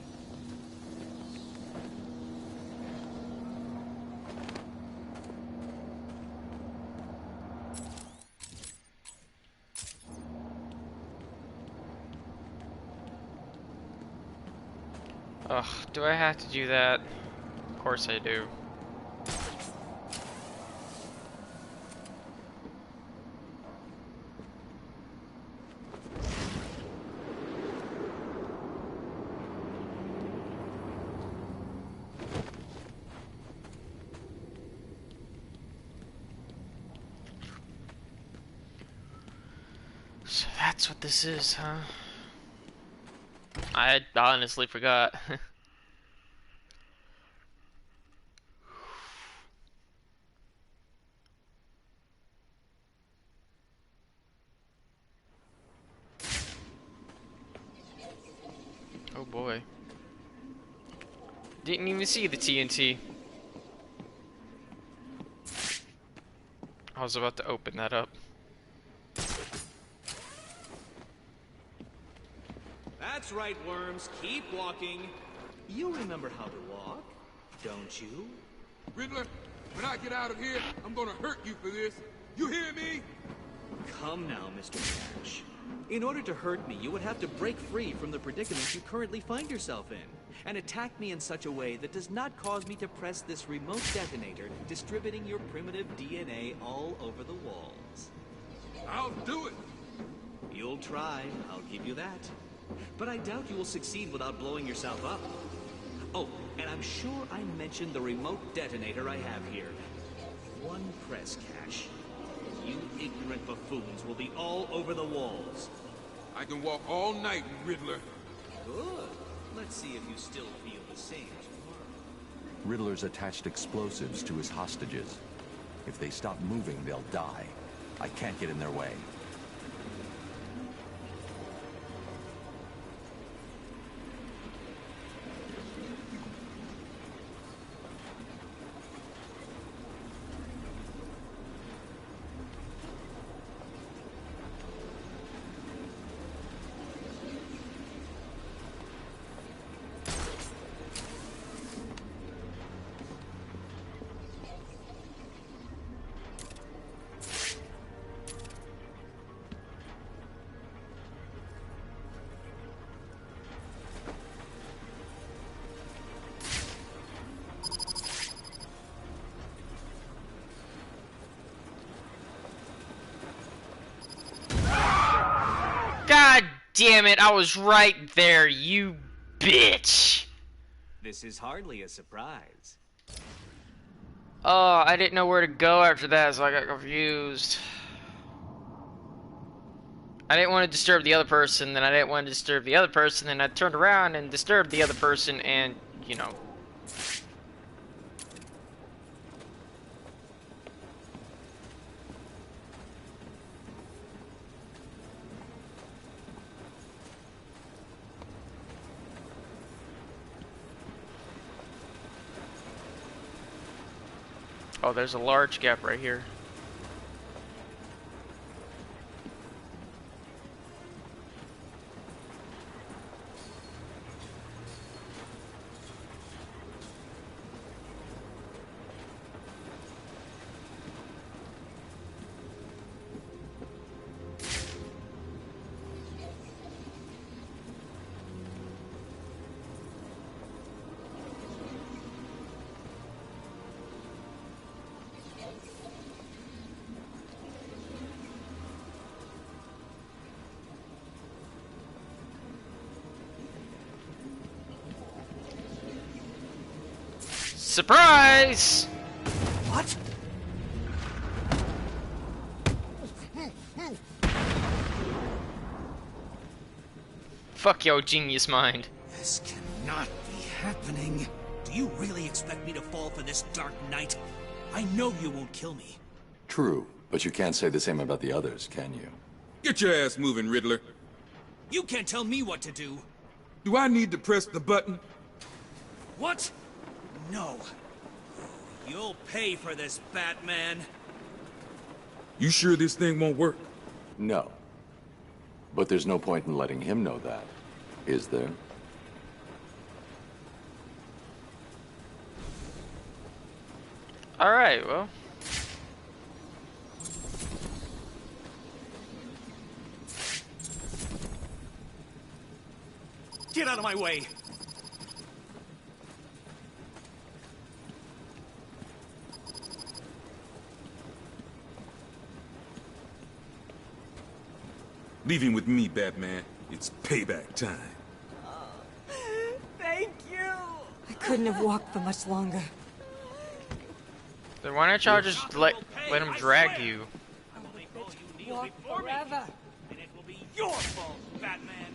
Ugh, do I have to do that? Of course I do. So that's what this is, huh? I honestly forgot. Oh boy. Didn't even see the TNT. I was about to open that up. That's right, worms. Keep walking. You remember how to walk, don't you? Riddler, when I get out of here, I'm gonna hurt you for this. You hear me? Come now, Mr. Cash. In order to hurt me, you would have to break free from the predicament you currently find yourself in, and attack me in such a way that does not cause me to press this remote detonator, distributing your primitive DNA all over the walls. I'll do it. You'll try, I'll give you that. But I doubt you will succeed without blowing yourself up. Oh, and I'm sure I mentioned the remote detonator I have here. One press, Cash. You ignorant buffoons will be all over the walls. I can walk all night, Riddler. Good. Let's see if you still feel the same tomorrow. Riddler's attached explosives to his hostages. If they stop moving, they'll die. I can't get in their way. God damn it, I was right there, you bitch! This is hardly a surprise. Oh, I didn't know where to go after that, so I got confused. I didn't want to disturb the other person, then I didn't want to disturb the other person, then I turned around and disturbed the other person, and, you know. Oh, there's a large gap right here. Surprise! What? Fuck your genius mind. This cannot be happening. Do you really expect me to fall for this dark night? I know you won't kill me. True, but you can't say the same about the others, can you? Get your ass moving, Riddler. You can't tell me what to do. Do I need to press the button? What? No. You'll pay for this, Batman. You sure this thing won't work? No. But there's no point in letting him know that, is there? Alright, well. Get out of my way. Leave him with me, Batman. It's payback time. Thank you. I couldn't have walked for much longer. Then why don't y'all just let him drag you? Walk forever. And it will be your fault, Batman.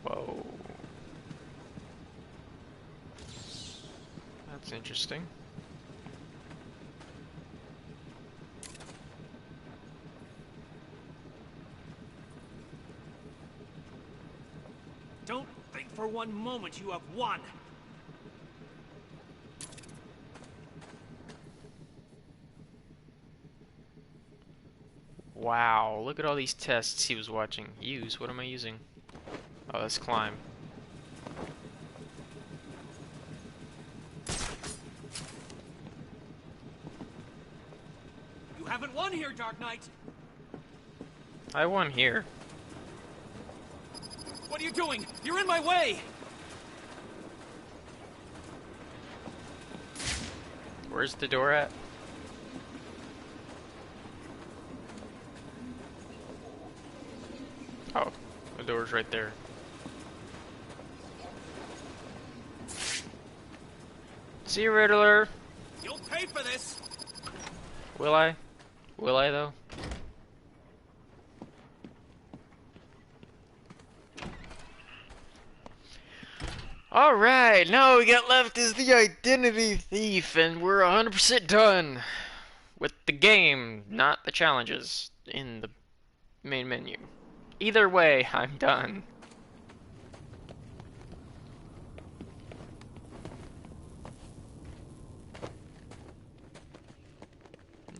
Whoa. That's interesting. Don't think for one moment you have won. Wow, look at all these tests he was watching. Use, what am I using? Oh, let's climb. You haven't won here, Dark Knight. I won here. What are you doing? You're in my way! Where's the door at? Oh, the door's right there. See you, Riddler. You'll pay for this! Will I? Will I, though? Alright, now all we got left is the identity thief, and we're 100% done with the game, not the challenges in the main menu. Either way, I'm done.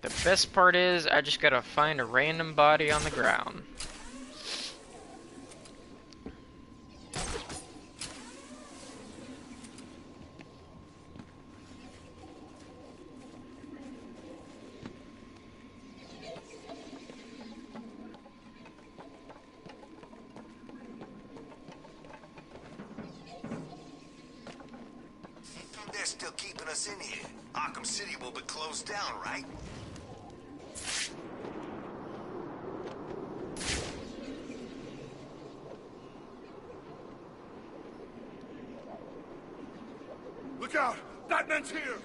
The best part is, I just gotta find a random body on the ground. They're still keeping us in here. Arkham City will be closed down, right? Look out! Batman's here!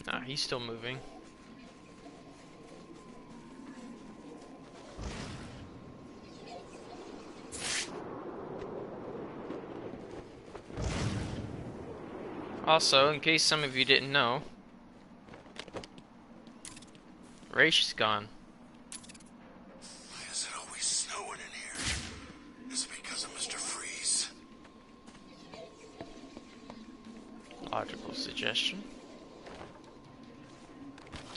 Nah, he's still moving. Also, in case some of you didn't know, Raish is gone. Why is it always snowing in here? Is it because of Mr. Freeze? Logical suggestion.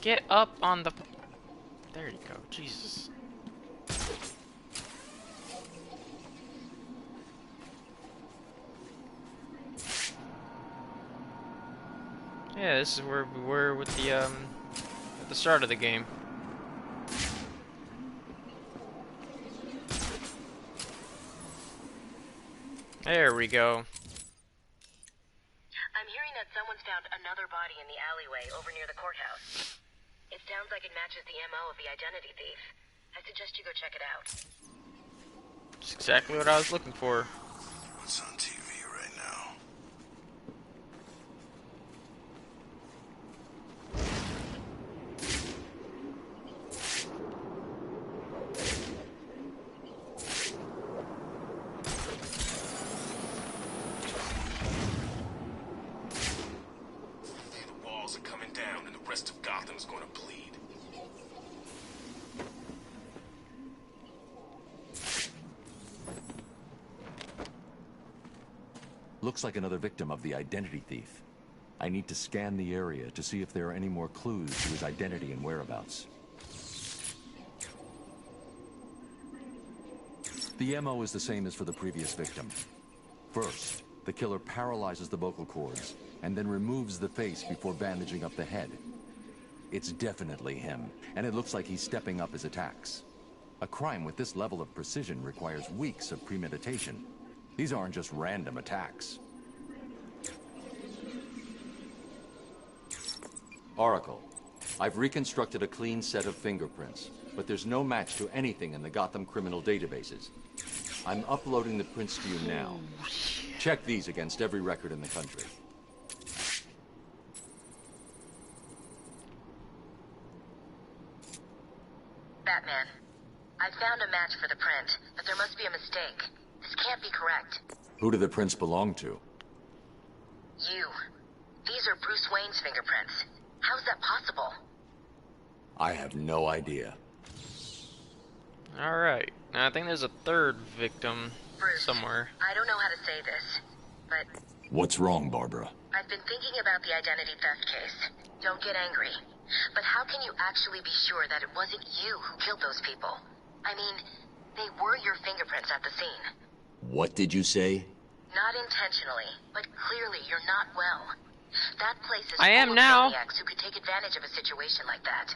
Get up on the... There you go, Jesus. Yeah, this is where we were with the, at the start of the game. There we go. I'm hearing that someone's found another body in the alleyway over near the courthouse. It sounds like it matches the MO of the identity thief. I suggest you go check it out. It's exactly what I was looking for. What's on TV right now? The walls are coming down and the rest of Gotham's gonna bleed. Looks like another victim of the identity thief. I need to scan the area to see if there are any more clues to his identity and whereabouts. The MO is the same as for the previous victim. First, the killer paralyzes the vocal cords and then removes the face before bandaging up the head. It's definitely him, and it looks like he's stepping up his attacks. A crime with this level of precision requires weeks of premeditation. These aren't just random attacks. Oracle, I've reconstructed a clean set of fingerprints, but there's no match to anything in the Gotham criminal databases. I'm uploading the prints to you now. Check these against every record in the country. Batman, I found a match for the print, but there must be a mistake. This can't be correct. Who do the prints belong to? You. These are Bruce Wayne's fingerprints. How's that possible? I have no idea. Alright, now I think there's a third victim Bruce, somewhere. I don't know how to say this, but What's wrong, Barbara? I've been thinking about the identity theft case. Don't get angry. But how can you actually be sure that it wasn't you who killed those people? I mean, they were your fingerprints at the scene. What did you say? Not intentionally, but clearly you're not well. That place is I am full now. of maniacs who could take advantage of a situation like that.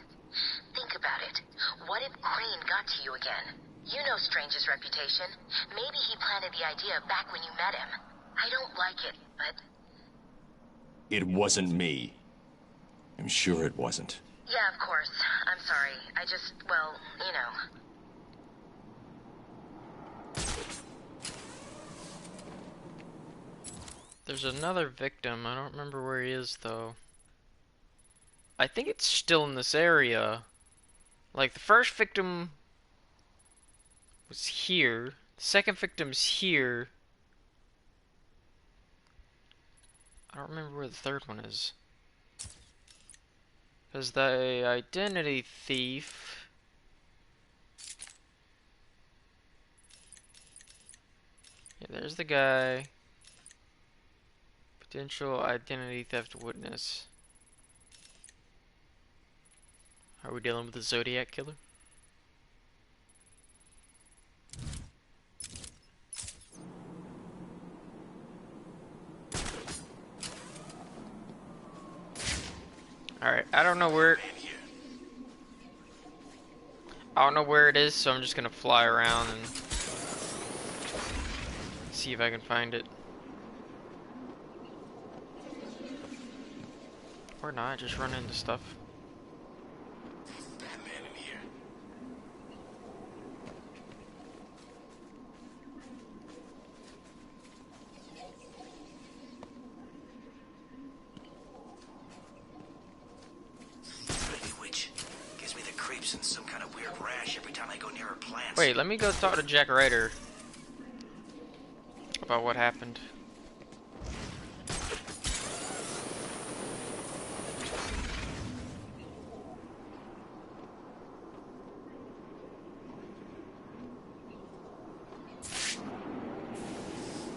Think about it. What if Crane got to you again? You know Strange's reputation. Maybe he planted the idea back when you met him. I don't like it, but... It wasn't me. I'm sure it wasn't. Yeah, of course. I'm sorry. I just, well, you know. There's another victim. I don't remember where he is, though. I think it's still in this area. Like, the first victim was here. The second victim's here. I don't remember where the third one is. Because the identity thief... Yeah, there's the guy. Potential identity theft witness. Are we dealing with the Zodiac killer? Alright, I don't know where it is, so I'm just gonna fly around and see if I can find it. Or not, just run into stuff. Batman in here. Tiny witch gives me the creeps and some kind of weird rash every time I go near her plants. Wait, let me go talk to Jack Ryder about what happened.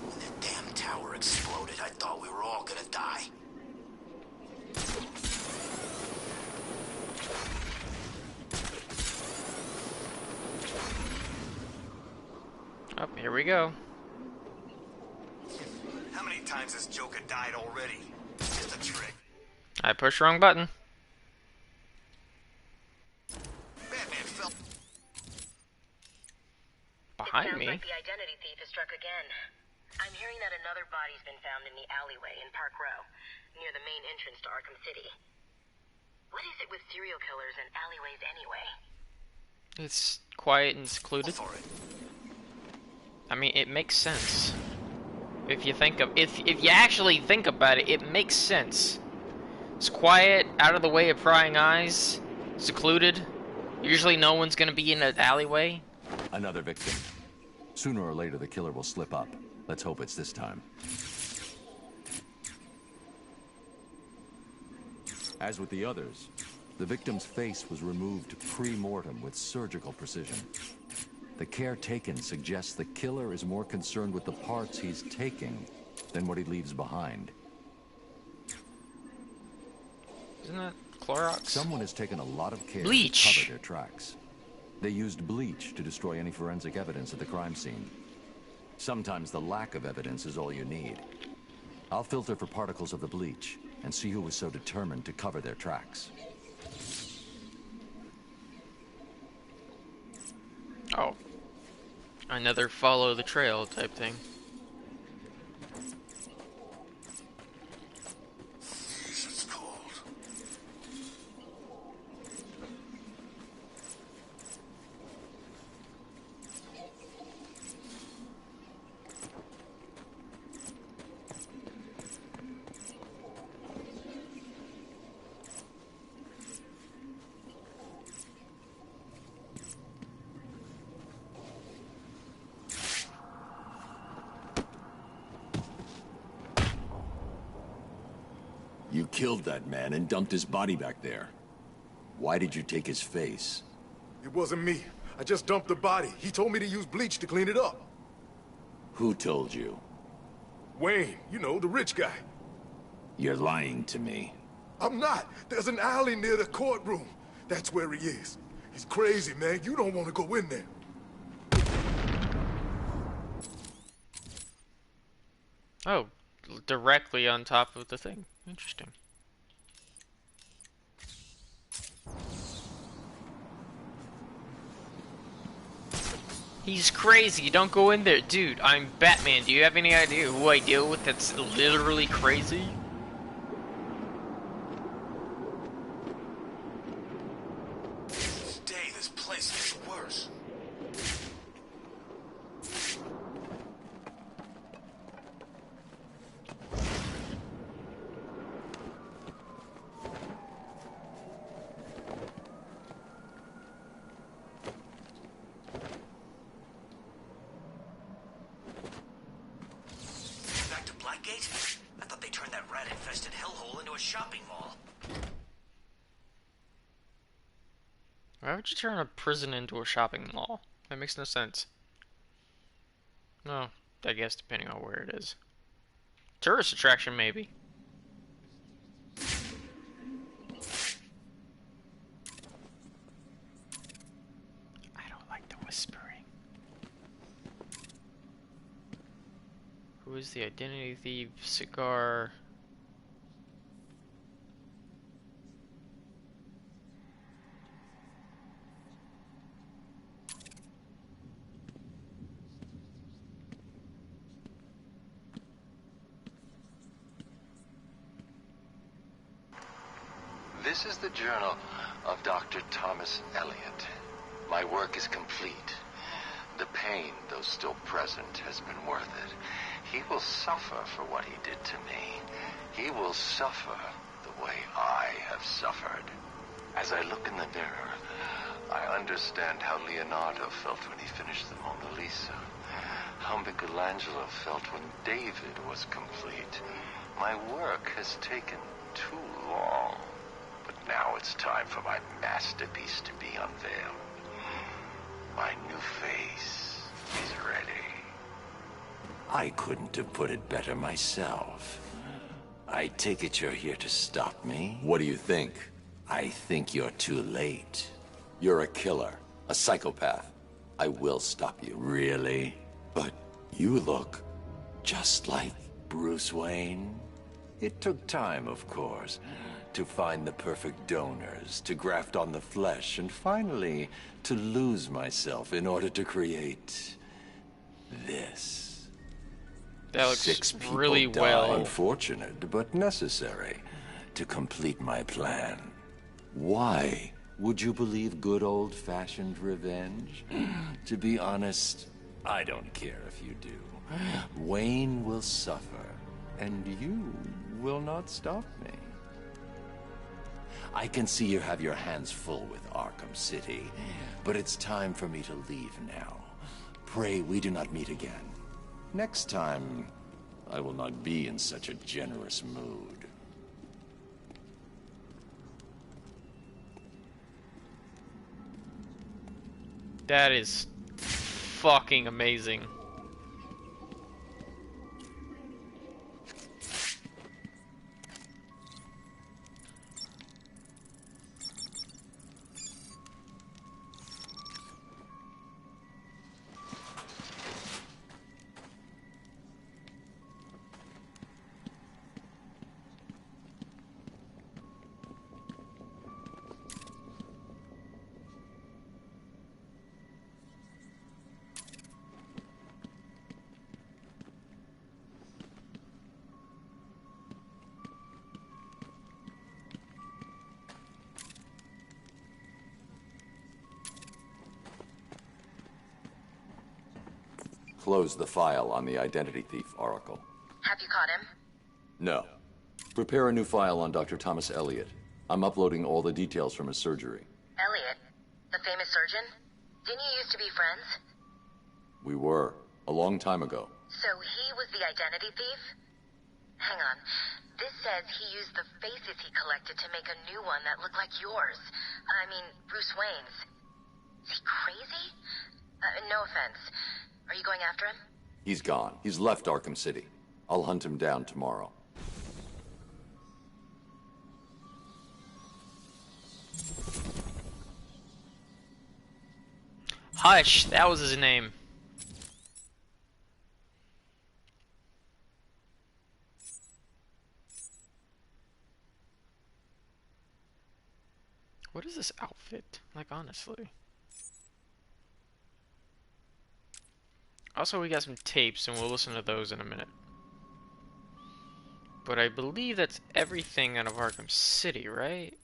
When the damn tower exploded, I thought we were all gonna die. Oh, here we go. How many times has Joker died already? It's just a trick. I pushed wrong button. Batman fell. Behind Sounds me? like the identity thief has struck again. I'm hearing that another body's been found in the alleyway in Park Row, near the main entrance to Arkham City. What is it with serial killers and alleyways anyway? It's quiet and secluded. I mean, it makes sense. If you think of if you actually think about it, it makes sense. It's quiet, out of the way of prying eyes, secluded. Usually no one's gonna be in an alleyway. Another victim. Sooner or later, the killer will slip up. Let's hope it's this time. As with the others, the victim's face was removed pre-mortem with surgical precision. The care taken suggests the killer is more concerned with the parts he's taking than what he leaves behind. Isn't that Clorox? Someone has taken a lot of care Bleach. to cover their tracks. They used bleach to destroy any forensic evidence at the crime scene. Sometimes the lack of evidence is all you need. I'll filter for particles of the bleach and see who was so determined to cover their tracks. Oh. Another follow the trail type thing. It's cold. You killed that man and dumped his body back there. Why did you take his face? It wasn't me. I just dumped the body. He told me to use bleach to clean it up. Who told you? Wayne, you know, the rich guy. You're lying to me. I'm not. There's an alley near the courtroom. That's where he is. He's crazy, man. You don't want to go in there. Oh, directly on top of the thing. Interesting. He's crazy. Don't go in there. Dude, I'm Batman. Do you have any idea who I deal with that's literally crazy? Each day this place gets worse. Back to Blackgate? I thought they turned that rat-infested hellhole into a shopping mall. Why would you turn a prison into a shopping mall? That makes no sense. No, I guess depending on where it is. Tourist attraction, maybe. I don't like the whispering. Who is the identity thief? Cigar. This is the journal of Dr. Thomas Elliot. My work is complete. The pain, though still present, has been worth it. He will suffer for what he did to me. He will suffer the way I have suffered. As I look in the mirror, I understand how Leonardo felt when he finished the Mona Lisa. How Michelangelo felt when David was complete. My work has taken too long. But now it's time for my masterpiece to be unveiled. My new face is ready. I couldn't have put it better myself. I take it you're here to stop me? What do you think? I think you're too late. You're a killer, a psychopath. I will stop you. Really? But you look just like Bruce Wayne. It took time, of course, to find the perfect donors, to graft on the flesh, and finally to lose myself in order to create this. That looks 6 people really died. well. Unfortunate, but necessary to complete my plan. Why would you believe good old-fashioned revenge? To be honest, I don't care if you do. Wayne will suffer, and you will not stop me. I can see you have your hands full with Arkham City, but it's time for me to leave now. Pray we do not meet again. Next time, I will not be in such a generous mood. That is fucking amazing. closed the file on the identity thief, Oracle. Have you caught him? No. Prepare a new file on Dr. Thomas Elliot. I'm uploading all the details from his surgery. Elliot? The famous surgeon? Didn't you used to be friends? We were. A long time ago. So he was the identity thief? Hang on. This says he used the faces he collected to make a new one that looked like yours. I mean, Bruce Wayne's. Is he crazy? No offense. Are you going after him? He's gone. He's left Arkham City. I'll hunt him down tomorrow. Hush, that was his name. What is this outfit? Like, honestly. Also, we got some tapes, and we'll listen to those in a minute. But I believe that's everything out of Arkham City, right?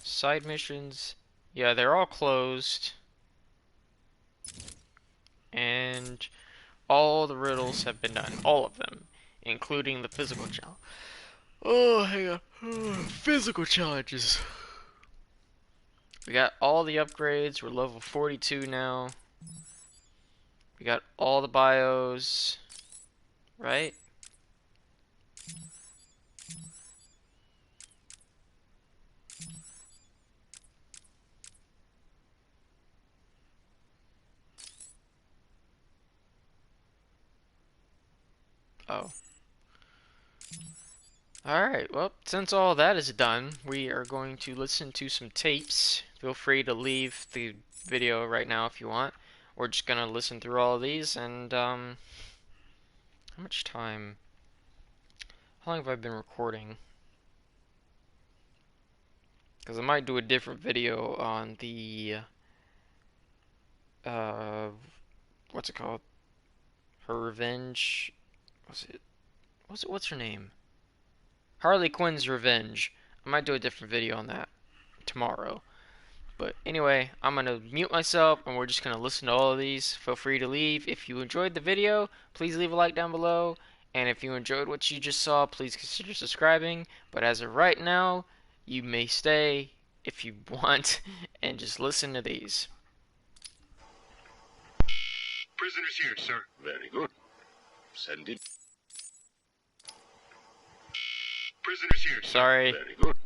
Side missions. Yeah, they're all closed. And all the riddles have been done. All of them. Including the physical challenge. Oh, hang on. Physical challenges. We got all the upgrades. We're level 42 now. We got all the bios. Right? Oh. Alright, well, since all that is done, we are going to listen to some tapes. Feel free to leave the video right now if you want. We're just gonna listen through all of these, and, how much time? How long have I been recording? Because I might do a different video on the, what's it called? Her Revenge? What's her name? Harley Quinn's Revenge. I might do a different video on that tomorrow. But anyway, I'm going to mute myself and we're just going to listen to all of these. Feel free to leave. If you enjoyed the video, please leave a like down below. And if you enjoyed what you just saw, please consider subscribing. But as of right now, you may stay if you want and just listen to these. Prisoners here, sir. Very good. Send him. Prisoners here, sir. Sorry. Very good.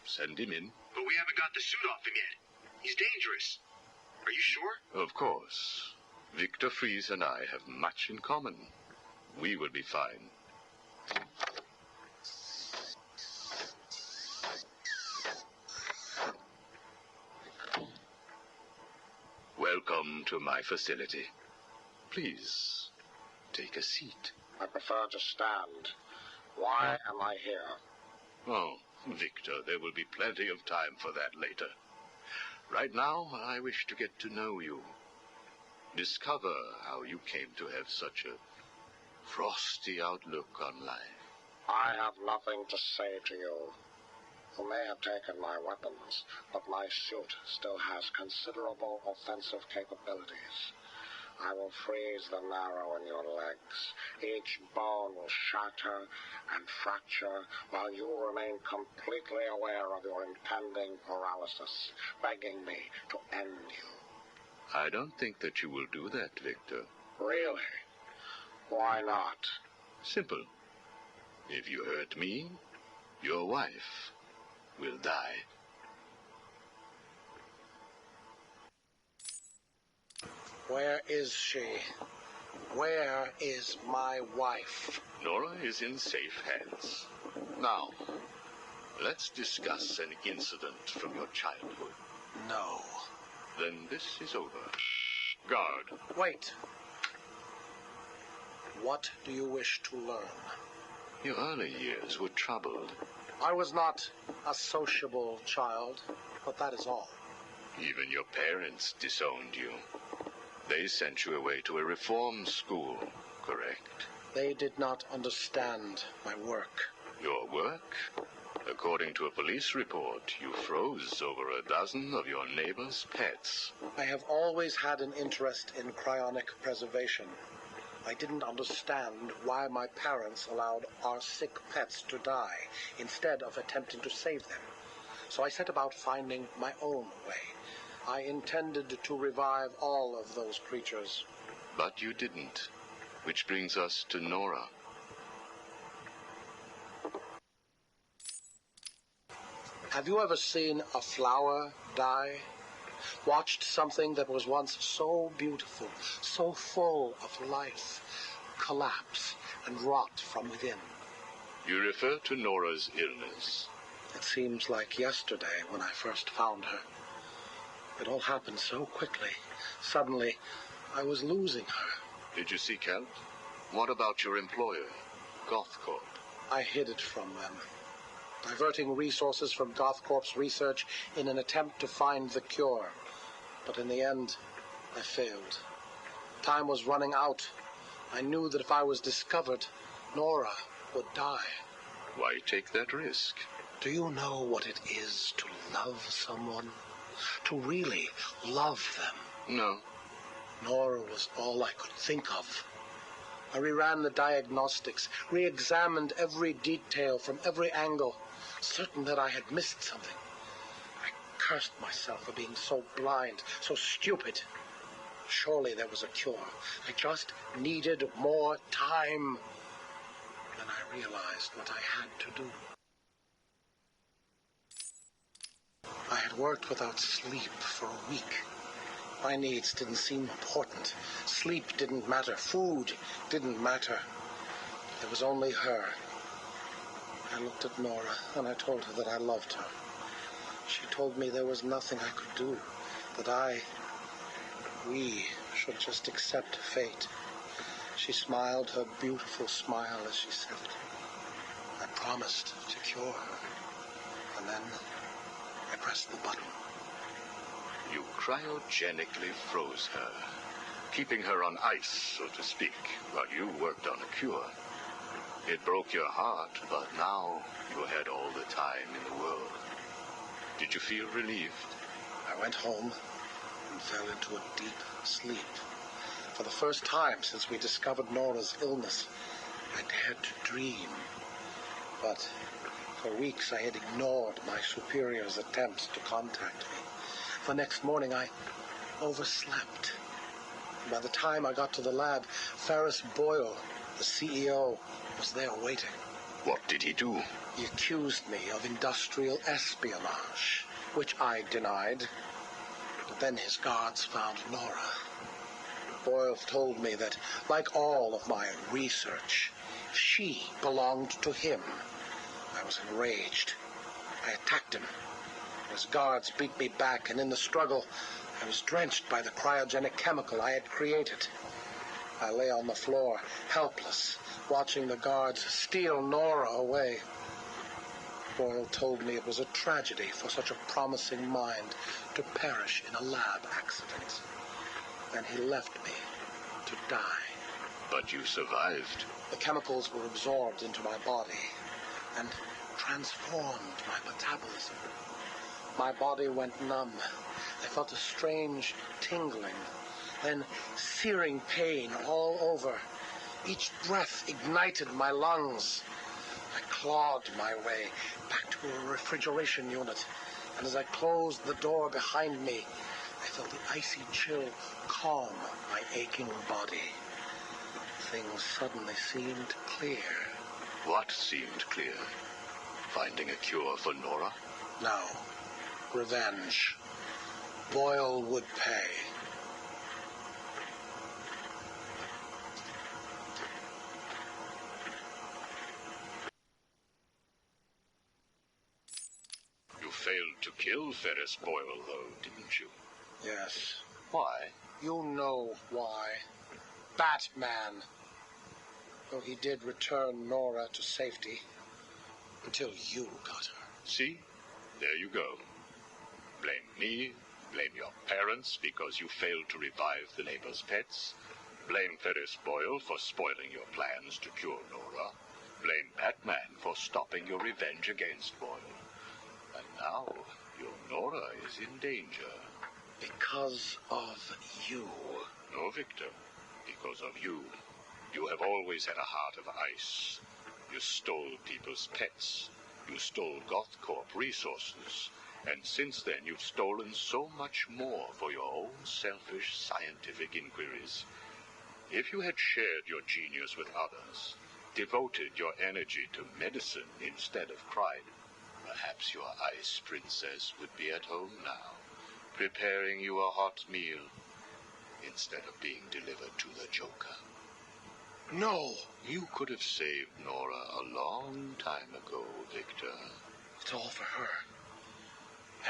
Send him in. But we haven't got the suit off him yet. He's dangerous. Are you sure? Of course. Victor Fries and I have much in common. We will be fine. Welcome to my facility. Please, take a seat. I prefer to stand. Why am I here? Oh, Victor, there will be plenty of time for that later. Right now, I wish to get to know you. Discover how you came to have such a frosty outlook on life. I have nothing to say to you. You may have taken my weapons, but my suit still has considerable offensive capabilities. I will freeze the marrow in your legs. Each bone will shatter and fracture while you remain completely aware of your impending paralysis, begging me to end you. I don't think that you will do that, Victor. Really? Why not? Simple. If you hurt me, your wife will die. Where is she? Where is my wife? Nora is in safe hands. Now, let's discuss an incident from your childhood. No. Then this is over. Guard. Wait. What do you wish to learn? Your early years were troubled. I was not a sociable child, but that is all. Even your parents disowned you. They sent you away to a reform school, correct? They did not understand my work. Your work? According to a police report, you froze over a dozen of your neighbor's pets. I have always had an interest in cryonic preservation. I didn't understand why my parents allowed our sick pets to die instead of attempting to save them. So I set about finding my own way. I intended to revive all of those creatures. But you didn't. Which brings us to Nora. Have you ever seen a flower die? Watched something that was once so beautiful, so full of life, collapse and rot from within? You refer to Nora's illness. It seems like yesterday when I first found her. It all happened so quickly. Suddenly, I was losing her. Did you seek help? What about your employer, Gothcorp? I hid it from them, diverting resources from Gothcorp's research in an attempt to find the cure. But in the end, I failed. Time was running out. I knew that if I was discovered, Nora would die. Why take that risk? Do you know what it is to love someone? To really love them? No. Nora was all I could think of. I reran the diagnostics, re-examined every detail from every angle, certain that I had missed something. I cursed myself for being so blind, so stupid. Surely there was a cure. I just needed more time. Then I realized what I had to do. I had worked without sleep for a week. My needs didn't seem important. Sleep didn't matter. Food didn't matter. There was only her. I looked at Nora and I told her that I loved her. She told me there was nothing I could do, that we should just accept fate. She smiled her beautiful smile as she said it. I promised to cure her. And then I pressed the button. You cryogenically froze her, keeping her on ice, so to speak, while you worked on a cure. It broke your heart, but now you had all the time in the world. Did you feel relieved? I went home and fell into a deep sleep. For the first time since we discovered Nora's illness, I dared to dream. But for weeks I had ignored my superior's attempts to contact me. The next morning I overslept. By the time I got to the lab, Ferris Boyle, the CEO, was there waiting. What did he do? He accused me of industrial espionage, which I denied. But then his guards found Nora. Boyle told me that, like all of my research, she belonged to him. I was enraged. I attacked him. His guards beat me back, and in the struggle, I was drenched by the cryogenic chemical I had created. I lay on the floor, helpless, watching the guards steal Nora away. Boyle told me it was a tragedy for such a promising mind to perish in a lab accident. Then he left me to die. But you survived. The chemicals were absorbed into my body and transformed my metabolism. My body went numb. I felt a strange tingling, then searing pain all over. Each breath ignited my lungs. I clawed my way back to a refrigeration unit, and as I closed the door behind me, I felt the icy chill calm my aching body. Things suddenly seemed clear. What seemed clear? Finding a cure for Nora? No. Revenge. Boyle would pay. You failed to kill Ferris Boyle, though, didn't you? Yes. Why? You know why. Batman. Though he did return Nora to safety. Until you got her. See? There you go. Blame me, blame your parents because you failed to revive the neighbor's pets, blame Ferris Boyle for spoiling your plans to cure Nora, blame Batman for stopping your revenge against Boyle. And now, your Nora is in danger. Because of you. No, Victor. Because of you. You have always had a heart of ice. You stole people's pets. You stole GothCorp resources. And since then, you've stolen so much more for your own selfish scientific inquiries. If you had shared your genius with others, devoted your energy to medicine instead of crime, perhaps your ice princess would be at home now, preparing you a hot meal, instead of being delivered to the Joker. No! You could have saved Nora a long time ago, Victor. It's all for her.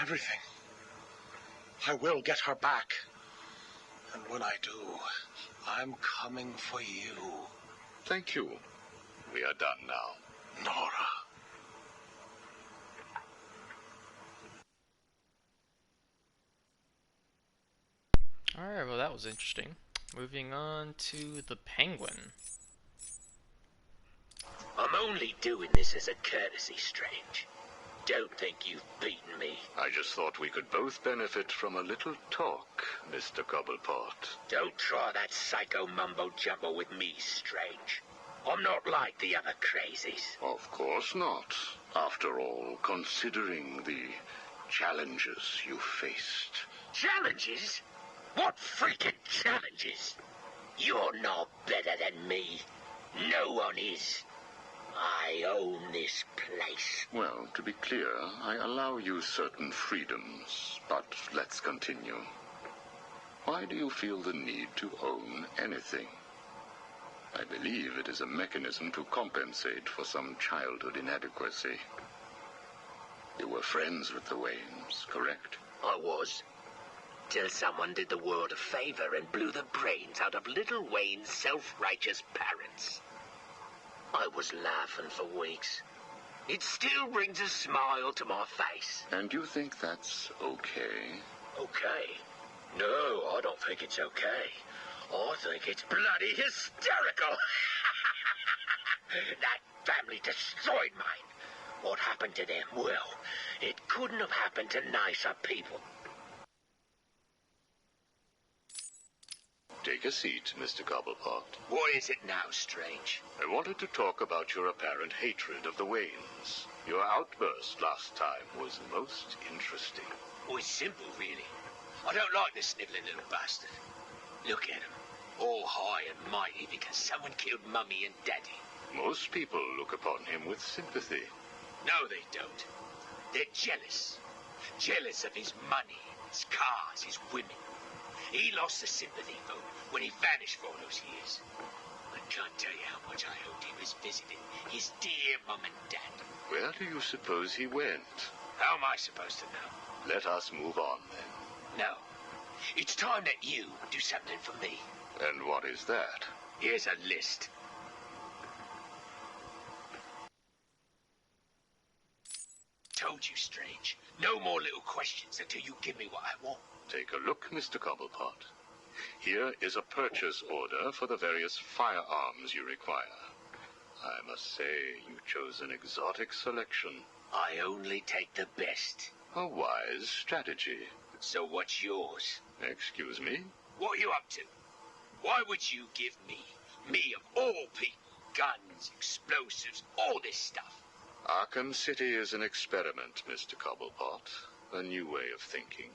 Everything. I will get her back. And when I do, I'm coming for you. Thank you. We are done now. Nora. Alright, well that was interesting. Moving on to the Penguin. I'm only doing this as a courtesy, Strange. Don't think you've beaten me. I just thought we could both benefit from a little talk, Mr. Cobblepot. Don't try that psycho mumbo-jumbo with me, Strange. I'm not like the other crazies. Of course not. After all, considering the challenges you faced. Challenges? What freaking challenges? You're no better than me. No one is. I own this place. Well, to be clear, I allow you certain freedoms, but let's continue. Why do you feel the need to own anything? I believe it is a mechanism to compensate for some childhood inadequacy. You were friends with the Waynes, correct? I was. Till someone did the world a favor and blew the brains out of little Wayne's self-righteous parents. I was laughing for weeks. It still brings a smile to my face. And you think that's okay? Okay? No, I don't think it's okay. I think it's bloody hysterical. That family destroyed mine. What happened to them? Well, it couldn't have happened to nicer people. Take a seat, Mr. Cobblepot. What is it now, Strange? I wanted to talk about your apparent hatred of the Waynes. Your outburst last time was most interesting. Oh, it's simple, really. I don't like this sniveling little bastard. Look at him, all high and mighty because someone killed Mummy and Daddy. Most people look upon him with sympathy. No, they don't. They're jealous. Jealous of his money, his cars, his women. He lost the sympathy vote when he vanished for all those years. I can't tell you how much I hoped he was visiting his dear Mum and Dad. Where do you suppose he went? How am I supposed to know? Let us move on, then. No. It's time that you do something for me. And what is that? Here's a list. Told you, Strange. No more little questions until you give me what I want. Take a look, Mr. Cobblepot. Here is a purchase order for the various firearms you require. I must say, you chose an exotic selection. I only take the best. A wise strategy. So what's yours? Excuse me? What are you up to? Why would you give me of all people, guns, explosives, all this stuff? Arkham City is an experiment, Mr. Cobblepot. A new way of thinking.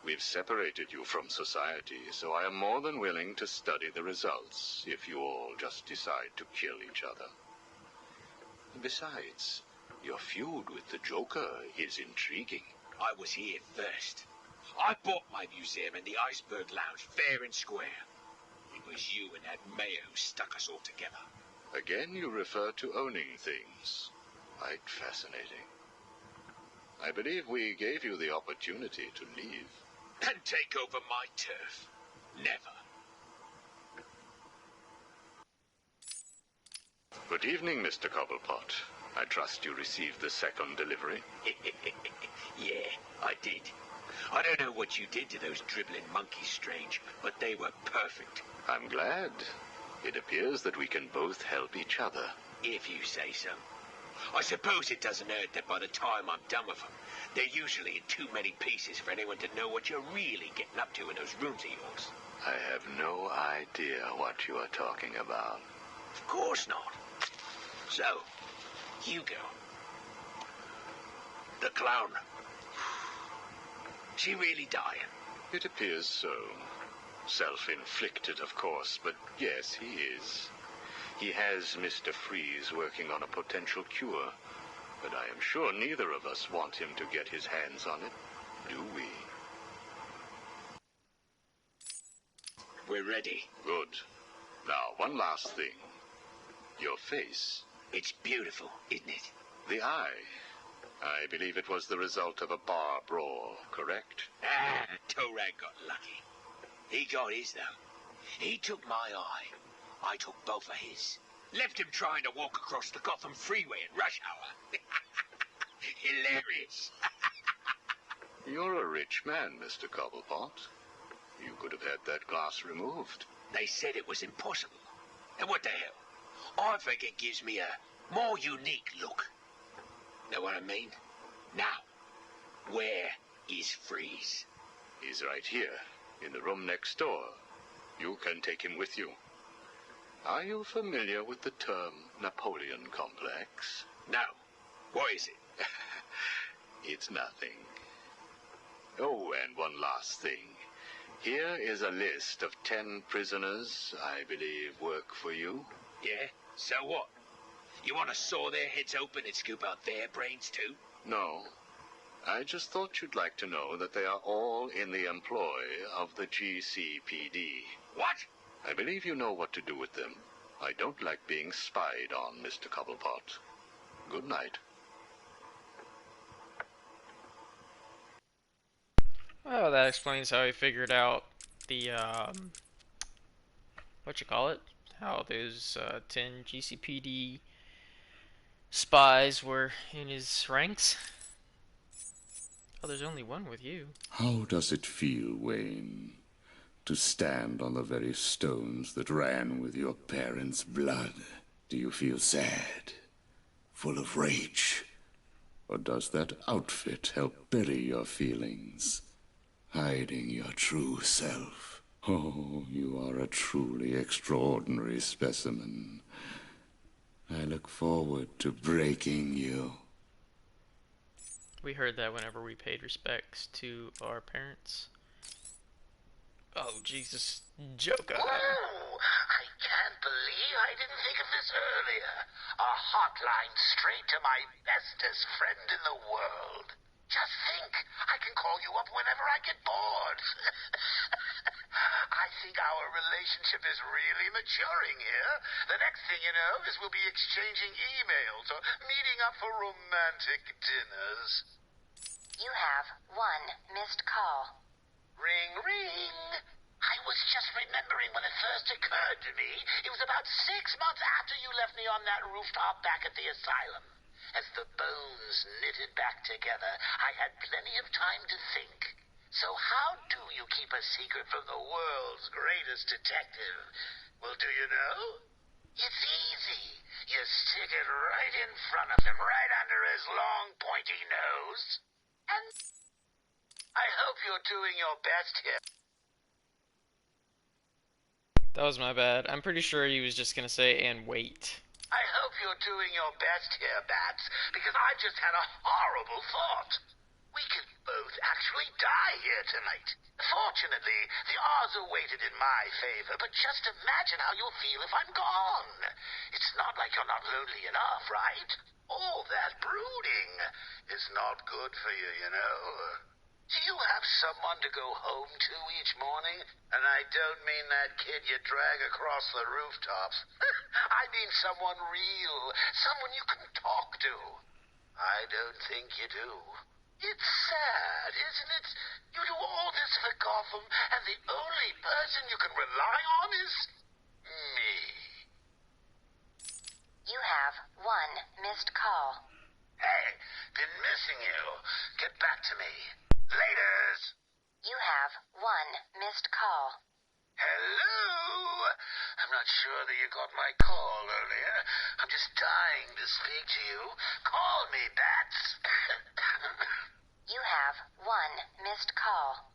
We've separated you from society, so I am more than willing to study the results if you all just decide to kill each other. Besides, your feud with the Joker is intriguing. I was here first. I bought my museum in the Iceberg Lounge fair and square. It was you and that mayor who stuck us all together. Again, you refer to owning things. Quite fascinating. I believe we gave you the opportunity to leave. And take over my turf. Never. Good evening, Mr. Cobblepot. I trust you received the second delivery. Yeah, I did. I don't know what you did to those dribbling monkeys, Strange, but they were perfect. I'm glad. It appears that we can both help each other. If you say so. I suppose it doesn't hurt that by the time I'm done with them, they're usually in too many pieces for anyone to know what you're really getting up to in those rooms of yours. I have no idea what you are talking about. Of course not. So, Hugo. The clown. She really dying? It appears so. Self-inflicted, of course, but yes, he is. He has Mr. Freeze working on a potential cure, but I am sure neither of us want him to get his hands on it, do we? We're ready. Good. Now, one last thing. Your face. It's beautiful, isn't it? The eye. I believe it was the result of a bar brawl, correct? Ah, Torag got lucky. He got his, though. He took my eye. I took both of his. Left him trying to walk across the Gotham freeway at rush hour. Hilarious. You're a rich man, Mr. Cobblepot. You could have had that glass removed. They said it was impossible. And what the hell? I think it gives me a more unique look. Know what I mean? Now, where is Freeze? He's right here, in the room next door. You can take him with you. Are you familiar with the term Napoleon complex? No. What is it? It's nothing. Oh, and one last thing. Here is a list of 10 prisoners I believe work for you. Yeah? So what? You want to saw their heads open and scoop out their brains too? No. I just thought you'd like to know that they are all in the employ of the GCPD. What? I believe you know what to do with them. I don't like being spied on, Mr. Cobblepot. Good night. Well, that explains how he figured out the, how those 10 GCPD spies were in his ranks. Oh, there's only one with you. How does it feel, Wayne, to stand on the very stones that ran with your parents' blood? Do you feel sad, full of rage? Or does that outfit help bury your feelings, hiding your true self? Oh, you are a truly extraordinary specimen. I look forward to breaking you. We heard that whenever we paid respects to our parents. Oh, Jesus. Joker. Oh, I can't believe I didn't think of this earlier. A hotline straight to my bestest friend in the world. Just think, I can call you up whenever I get bored. I think our relationship is really maturing here. The next thing you know is we'll be exchanging emails or meeting up for romantic dinners. You have one missed call. Ring, ring. I was just remembering when it first occurred to me. It was about 6 months after you left me on that rooftop back at the asylum. As the bones knitted back together, I had plenty of time to think. So how do you keep a secret from the world's greatest detective? Well, do you know? It's easy. You stick it right in front of him, right under his long, pointy nose. And I hope you're doing your best here. That was my bad. I'm pretty sure he was just gonna say, and wait. I hope you're doing your best here, Bats, because I've just had a horrible thought. We could both actually die here tonight. Fortunately, the odds are weighted in my favor, but just imagine how you'll feel if I'm gone. It's not like you're not lonely enough, right? All that brooding is not good for you, you know. Do you have someone to go home to each morning? And I don't mean that kid you drag across the rooftops. I mean someone real, someone you can talk to. I don't think you do. It's sad, isn't it? You do all this for Gotham, and the only person you can rely on is me. You have one missed call. Hey, been missing you. Get back to me. Laters. You have one missed call. Hello? I'm not sure that you got my call earlier. I'm just dying to speak to you. Call me, Bats. You have one missed call.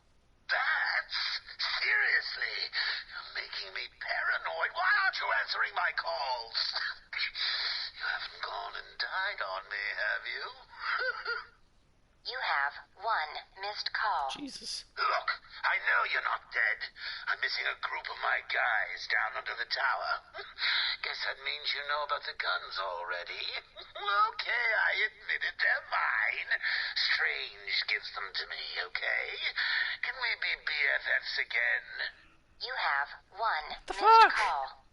Bats? Seriously? You're making me paranoid. Why aren't you answering my calls? You haven't gone and died on me, have you? You have one missed call. Jesus. Look, I know you're not dead. I'm missing a group of my guys down under the tower. Guess that means you know about the guns already. Okay, I admit it. They're mine. Strange gives them to me, okay? Can we be BFFs again? You have one missed call.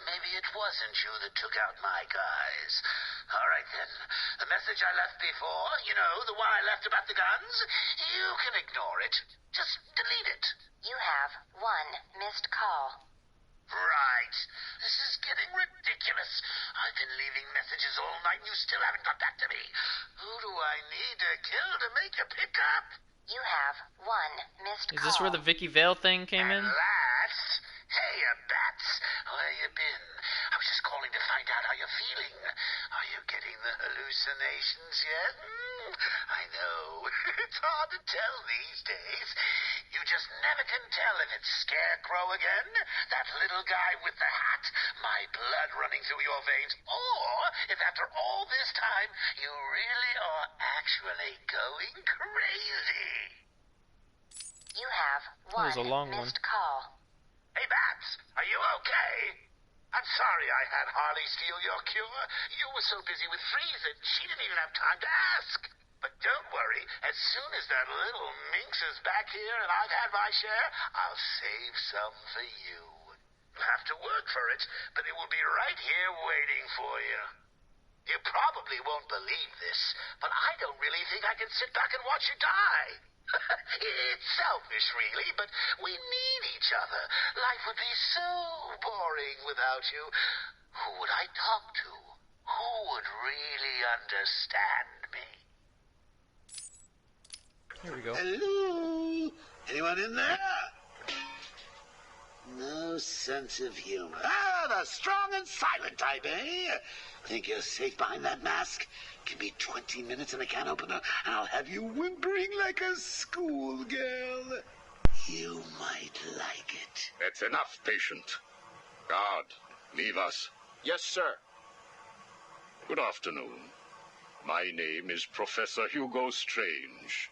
Maybe it wasn't you that took out my guys. All right, then. The message I left before, you know, the one I left about the guns, you can ignore it. Just delete it. You have one missed call. Right. This is getting ridiculous. I've been leaving messages all night and you still haven't got back to me. Who do I need to kill to make you pick up? You have one missed call. Is this where the Vicky Vale thing came in? Last? Hey, Bats. Where you been? I was just calling to find out how you're feeling. Are you getting the hallucinations yet? I know. It's hard to tell these days. You just never can tell if it's Scarecrow again, that little guy with the hat, my blood running through your veins, or if after all this time you really are actually going crazy. You have one missed call. Hey, Bats, are you okay? I'm sorry I had Harley steal your cure. You were so busy with Frieza, she didn't even have time to ask. But don't worry, as soon as that little minx is back here and I've had my share, I'll save some for you. You'll have to work for it, but it will be right here waiting for you. You probably won't believe this, but I don't really think I can sit back and watch you die. It's selfish, really, but we need each other. Life would be so boring without you. Who would I talk to? Who would really understand me? Here we go. Hello? Anyone in there? No sense of humor. Ah, the strong and silent type, eh? Think you're safe behind that mask? Give me 20 minutes and a can opener, and I'll have you whimpering like a schoolgirl. You might like it. That's enough, patient. Guard, leave us. Yes, sir. Good afternoon. My name is Professor Hugo Strange.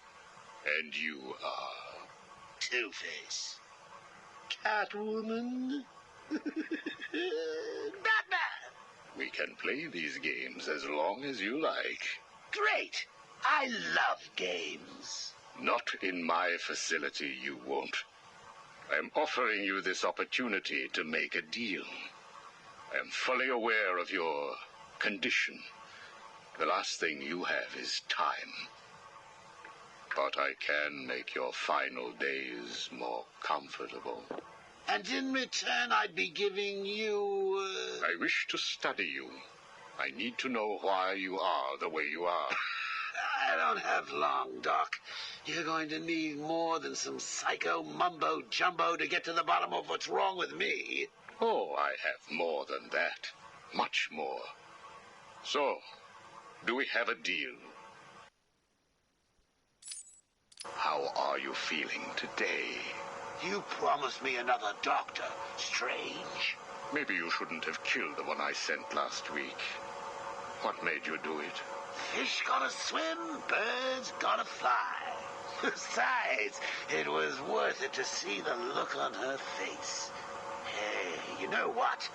And you are... Two-Face. Catwoman. Batman. We can play these games as long as you like. Great. I love games. Not in my facility, you won't. I'm offering you this opportunity to make a deal. I am fully aware of your condition. The last thing you have is time. But I can make your final days more comfortable. And in return, I'd be giving you... I wish to study you. I need to know why you are the way you are. I don't have long, Doc. You're going to need more than some psycho mumbo-jumbo to get to the bottom of what's wrong with me. Oh, I have more than that. Much more. So, do we have a deal? How are you feeling today? You promised me another doctor, Strange. Maybe you shouldn't have killed the one I sent last week. What made you do it? Fish gotta swim, birds gotta fly. Besides, it was worth it to see the look on her face. Hey, you know what?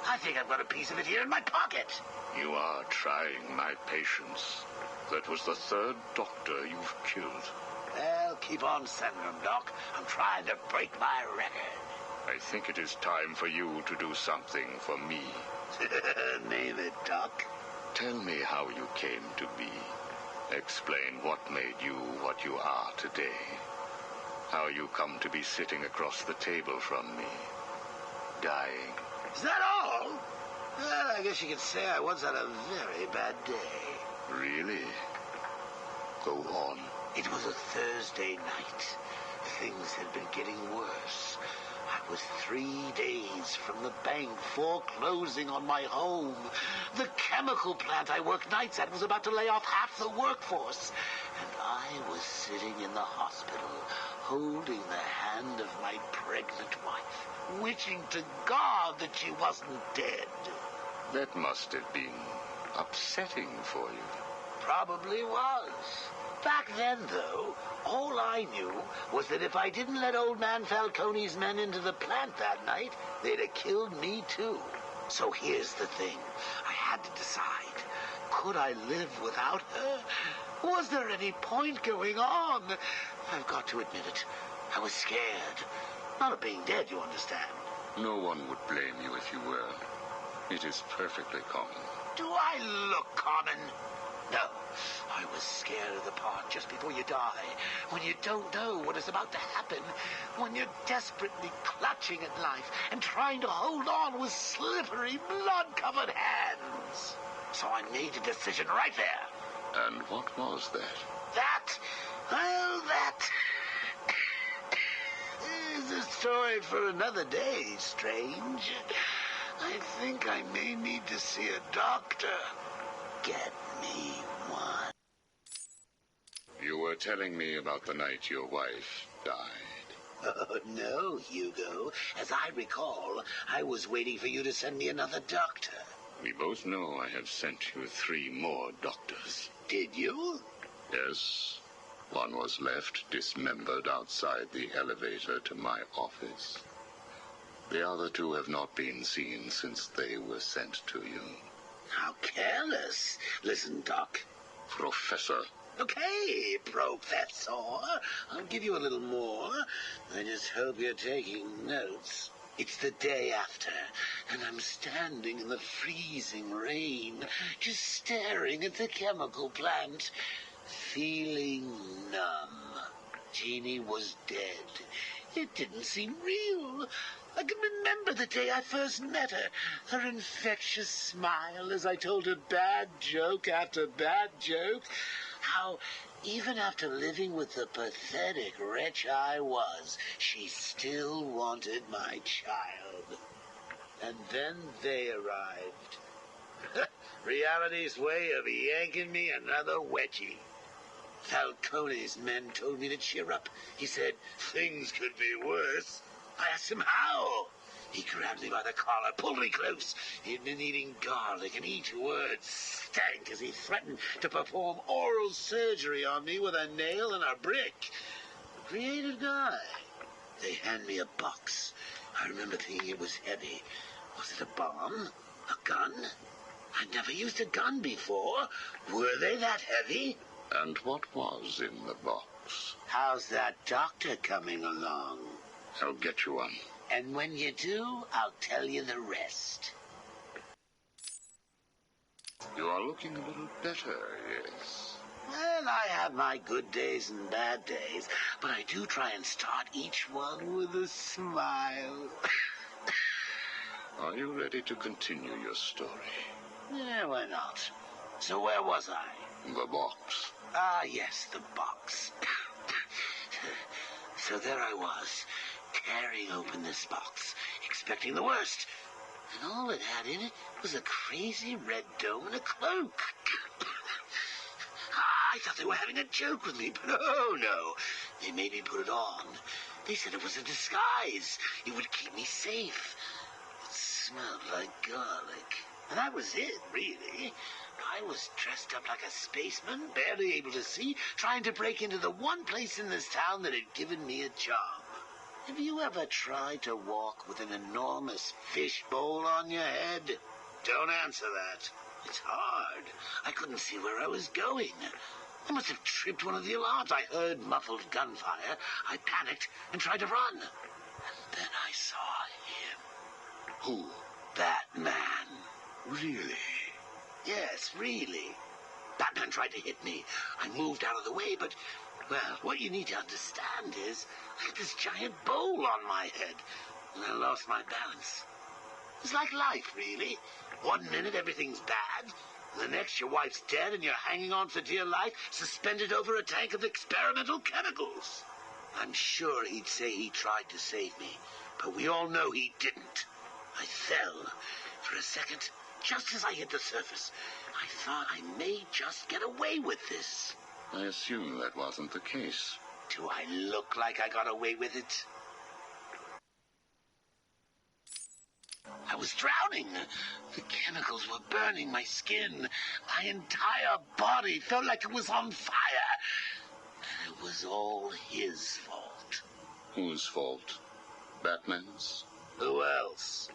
I think I've got a piece of it here in my pocket. You are trying my patience. That was the third doctor you've killed. Well, keep on sending them, Doc. I'm trying to break my record. I think it is time for you to do something for me. Name it, Doc. Tell me how you came to be. Explain what made you what you are today. How you come to be sitting across the table from me. Dying. Is that all? Well, I guess you could say I once had a very bad day. Really? Go on. It was a Thursday night. Things had been getting worse. I was 3 days from the bank foreclosing on my home. The chemical plant I worked nights at was about to lay off half the workforce. And I was sitting in the hospital, holding the hand of my pregnant wife, wishing to God that she wasn't dead. That must have been upsetting for you. Probably was. Back then, though, all I knew was that if I didn't let old man Falcone's men into the plant that night, they'd have killed me too. So here's the thing. I had to decide. Could I live without her? Was there any point going on? I've got to admit it. I was scared. Not of being dead, you understand. No one would blame you if you were. It is perfectly common. Do I look common? No. I was scared of the part just before you die, when you don't know what is about to happen, when you're desperately clutching at life and trying to hold on with slippery, blood-covered hands. So I made a decision right there. And what was that? That is a story for another day, Strange. I think I may need to see a doctor. Get me one. You were telling me about the night your wife died. Oh, no, Hugo. As I recall, I was waiting for you to send me another doctor. We both know I have sent you 3 more doctors. Did you? Yes. One was left dismembered outside the elevator to my office. The other 2 have not been seen since they were sent to you. How careless. Listen, Doc. Professor. Okay, Professor. I'll give you a little more. I just hope you're taking notes. It's the day after, and I'm standing in the freezing rain, just staring at the chemical plant, feeling numb. Jeannie was dead. It didn't seem real. I can remember the day I first met her. Her infectious smile as I told her bad joke after bad joke. How, even after living with the pathetic wretch I was, she still wanted my child. And then they arrived. Reality's way of yanking me another wedgie. Falcone's men told me to cheer up. He said things could be worse. I asked him how. He grabbed me by the collar, pulled me close. He'd been eating garlic, and each word stank as he threatened to perform oral surgery on me with a nail and a brick. A creative guy. They hand me a box. I remember thinking it was heavy. Was it a bomb? A gun? I'd never used a gun before. Were they that heavy? And what was in the box? How's that doctor coming along? I'll get you one. And when you do, I'll tell you the rest. You are looking a little better, yes. Well, I have my good days and bad days, but I do try and start each one with a smile. Are you ready to continue your story? Yeah, why not? So where was I? The box. Ah, yes, the box. So there I was, tearing open this box, expecting the worst. And all it had in it was a crazy red dome and a cloak. I thought they were having a joke with me, but oh no. They made me put it on. They said it was a disguise. It would keep me safe. It smelled like garlic. And that was it, really. I was dressed up like a spaceman, barely able to see, trying to break into the one place in this town that had given me a job. Have you ever tried to walk with an enormous fishbowl on your head? Don't answer that. It's hard. I couldn't see where I was going. I must have tripped one of the alarms. I heard muffled gunfire. I panicked and tried to run. And then I saw him. Who? Batman. Really? Yes, really. Batman tried to hit me. I moved out of the way, but, well, what you need to understand is I had this giant bowl on my head, and I lost my balance. It's like life, really. One minute everything's bad, and the next your wife's dead and you're hanging on for dear life, suspended over a tank of experimental chemicals. I'm sure he'd say he tried to save me, but we all know he didn't. I fell. For a second, just as I hit the surface, I thought I may just get away with this. I assume that wasn't the case. Do I look like I got away with it? I was drowning. The chemicals were burning my skin. My entire body felt like it was on fire. And it was all his fault. Whose fault? Batman's? Who else?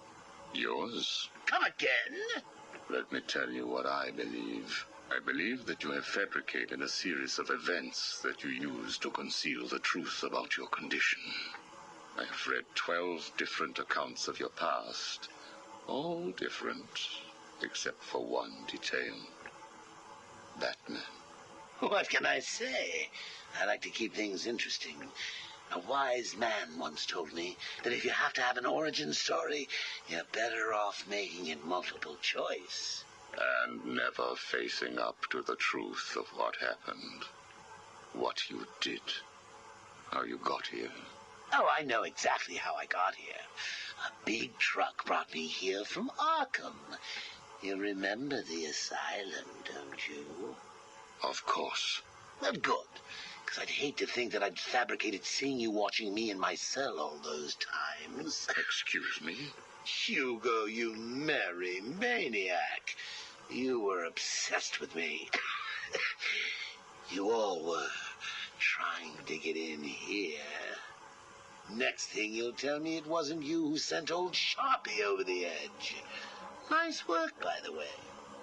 Yours? Come again? Let me tell you what I believe. I believe that you have fabricated a series of events that you use to conceal the truth about your condition. I have read 12 different accounts of your past. All different, except for one detail. Batman. What can I say? I like to keep things interesting. A wise man once told me that if you have to have an origin story, you're better off making it multiple choice. And never facing up to the truth of what happened. What you did. How you got here. Oh, I know exactly how I got here. A big truck brought me here from Arkham. You remember the asylum, don't you? Of course. Well, good. Because I'd hate to think that I'd fabricated seeing you watching me in my cell all those times. Excuse me? Hugo, you merry maniac. You were obsessed with me. You all were trying to get in here. Next thing you'll tell me it wasn't you who sent old Sharpie over the edge. Nice work, by the way.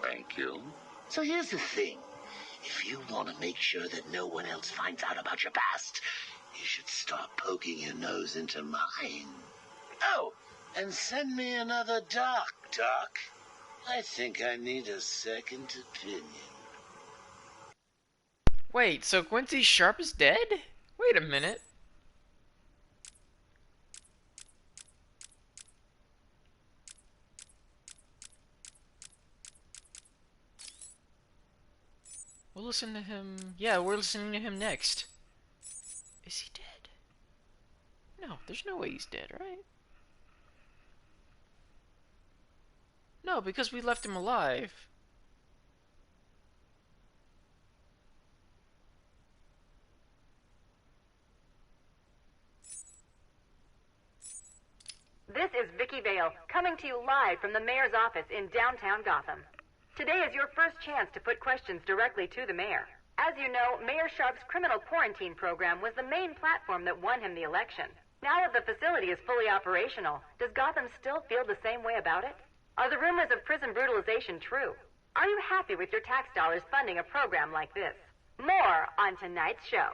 Thank you. So here's the thing. If you want to make sure that no one else finds out about your past, you should start poking your nose into mine. Oh, and send me another doc. I think I need a second opinion. Wait, so Quincy Sharp is dead? Wait a minute. We'll listen to him. Yeah, we're listening to him next. Is he dead? No, there's no way he's dead, right? No, because we left him alive. This is Vicky Vale, coming to you live from the mayor's office in downtown Gotham. Today is your first chance to put questions directly to the mayor. As you know, Mayor Sharp's criminal quarantine program was the main platform that won him the election. Now that the facility is fully operational, does Gotham still feel the same way about it? Are the rumors of prison brutalization true? Are you happy with your tax dollars funding a program like this? More on tonight's show.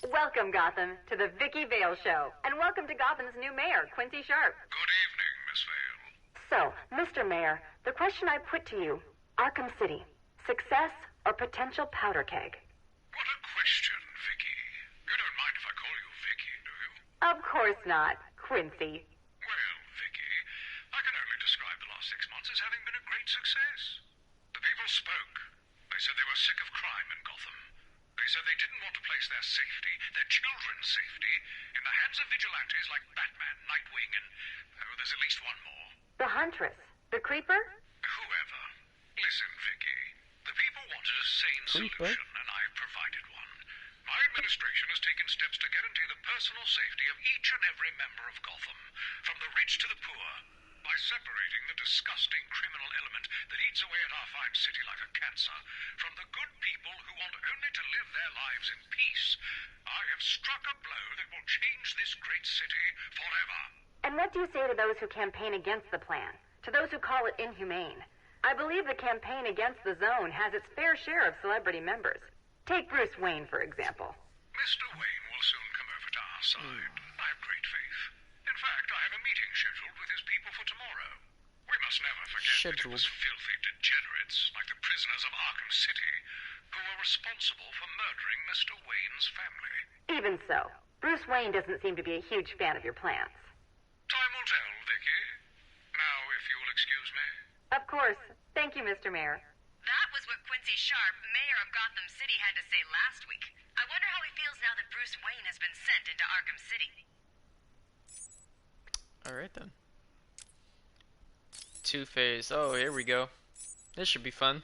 Welcome, Gotham, to the Vicky Vale Show, and welcome to Gotham's new mayor, Quincy Sharp. Good evening, Miss Vale. So, Mr. Mayor, the question I put to you, Arkham City, success or potential powder keg? What a question, Vicky. You don't mind if I call you Vicky, do you? Of course not, Quincy. Well, Vicky, I can only describe the last 6 months as having been a great success. The people spoke. They said they were sick of crime in Gotham. They said they didn't want to place their safety, their children's safety, in the hands of vigilantes like Batman, Nightwing, and there's at least one more. The Huntress. The Creeper? Whoever. Listen, Vicky. The people wanted a sane solution, and I've provided one. My administration has taken steps to guarantee the personal safety of each and every member of Gotham, from the rich to the poor, by separating the disgusting criminal element that eats away at our fine city like a cancer from the good people who want only to live their lives in peace. I have struck a blow that will change this great city forever. And what do you say to those who campaign against the plan? To those who call it inhumane? I believe the campaign against the zone has its fair share of celebrity members. Take Bruce Wayne, for example. Mr. Wayne will soon come over to our side. I have great faith. In fact, I have a meeting scheduled with his people for tomorrow. We must never forget that it was filthy degenerates, like the prisoners of Arkham City, who were responsible for murdering Mr. Wayne's family. Even so, Bruce Wayne doesn't seem to be a huge fan of your plans. Time will tell, Vicky. Now, if you will excuse me. Of course. Thank you, Mr. Mayor. That was what Quincy Sharp, mayor of Gotham City, had to say last week. I wonder how he feels now that Bruce Wayne has been sent into Arkham City. Alright then. Two-Face. Oh, here we go. This should be fun.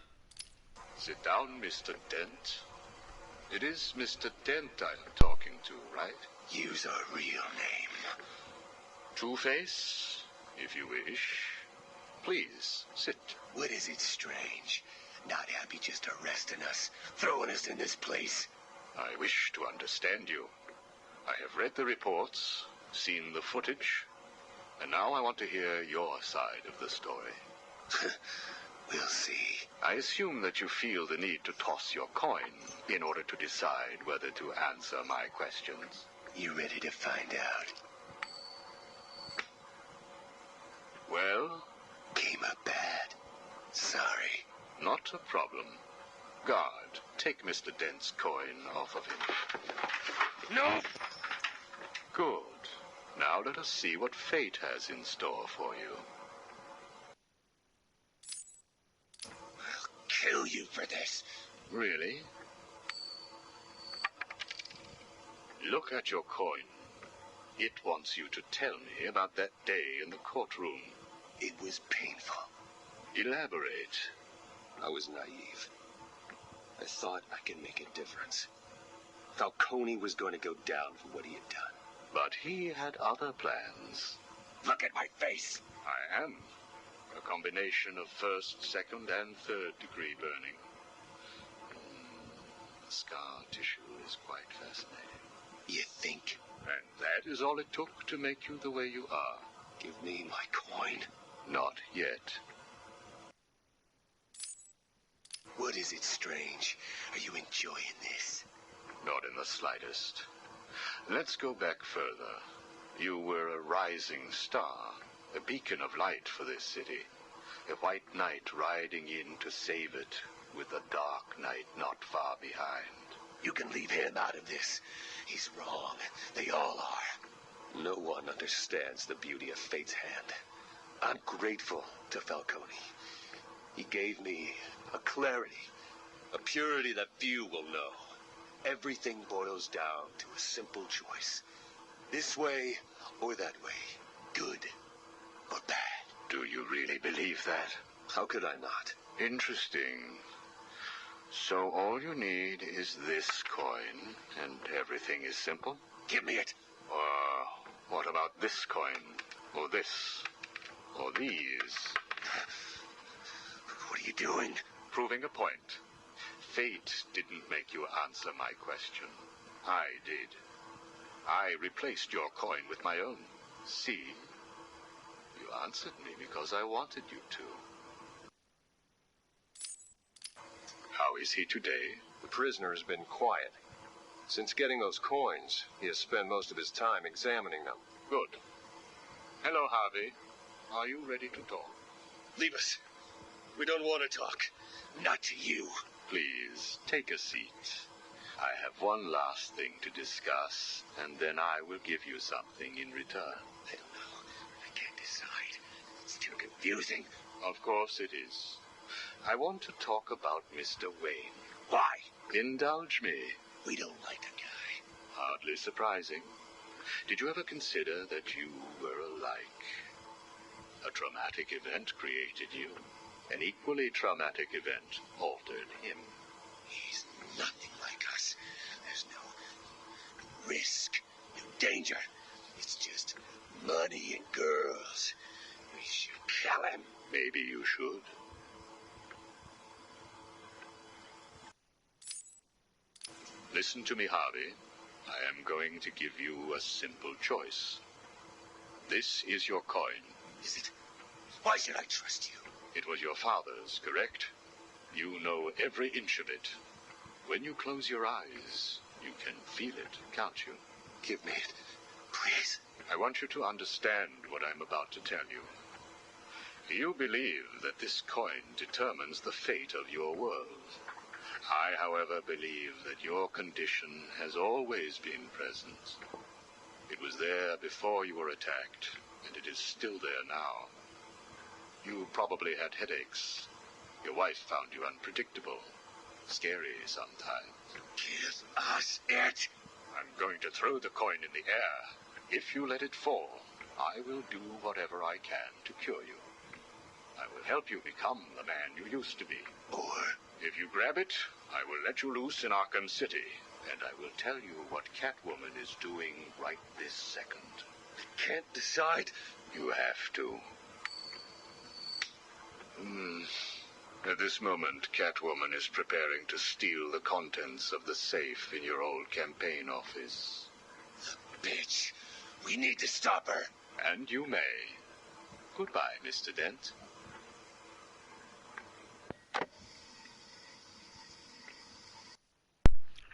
Sit down, Mr. Dent. It is Mr. Dent I'm talking to, right? Use our real name. Two-Face, if you wish. Please, sit. What is it strange? Not happy just arresting us, throwing us in this place? I wish to understand you. I have read the reports, seen the footage, and now I want to hear your side of the story. We'll see. I assume that you feel the need to toss your coin in order to decide whether to answer my questions. You ready to find out? Well? Came up bad. Sorry. Not a problem. Guard, take Mr. Dent's coin off of him. No! Good. Now let us see what fate has in store for you. I'll kill you for this. Really? Look at your coin. It wants you to tell me about that day in the courtroom. It was painful. Elaborate. I was naive. I thought I could make a difference. Falcone was going to go down for what he had done. But he had other plans. Look at my face. I am. A combination of first, second, and third degree burning. The scar tissue is quite fascinating. You think? And that is all it took to make you the way you are. Give me my coin. Not yet. What is it strange? Are you enjoying this? Not in the slightest. Let's go back further. You were a rising star, a beacon of light for this city. A white knight riding in to save it, with a dark knight not far behind. You can leave him out of this. He's wrong. They all are. No one understands the beauty of fate's hand. I'm grateful to Falcone. He gave me a clarity, a purity that few will know. Everything boils down to a simple choice. This way or that way. Good or bad. Do you really believe that? How could I not? Interesting. So all you need is this coin, and everything is simple? Give me it. Or what about this coin? Or this? Or these? What are you doing? Proving a point. Fate didn't make you answer my question. I did. I replaced your coin with my own. See? You answered me because I wanted you to. How is he today? The prisoner has been quiet. Since getting those coins, he has spent most of his time examining them. Good. Hello, Harvey. Are you ready to talk? Leave us. We don't want to talk. Not to you. Please, take a seat. I have one last thing to discuss, and then I will give you something in return. I don't know. I can't decide. It's too confusing. Of course it is. I want to talk about Mr. Wayne. Why? Indulge me. We don't like the guy. Hardly surprising. Did you ever consider that you were alike? A traumatic event created you. An equally traumatic event altered him. He's nothing like us. There's no risk, no danger. It's just money and girls. We should kill him. Maybe you should. Listen to me, Harvey. I am going to give you a simple choice. This is your coin. Is it? Why should I trust you? It was your father's, correct? You know every inch of it. When you close your eyes, you can feel it, can't you? Give me it, please. I want you to understand what I'm about to tell you. You believe that this coin determines the fate of your world. I, however, believe that your condition has always been present. It was there before you were attacked, and it is still there now. You probably had headaches. Your wife found you unpredictable. scary sometimes. Give us it! I'm going to throw the coin in the air. If you let it fall, I will do whatever I can to cure you. I will help you become the man you used to be. Or if you grab it, I will let you loose in Arkham City, and I will tell you what Catwoman is doing right this second. can't decide. You have to. At this moment, Catwoman is preparing to steal the contents of the safe in your old campaign office. The bitch. We need to stop her. And you may. Goodbye, Mr. Dent.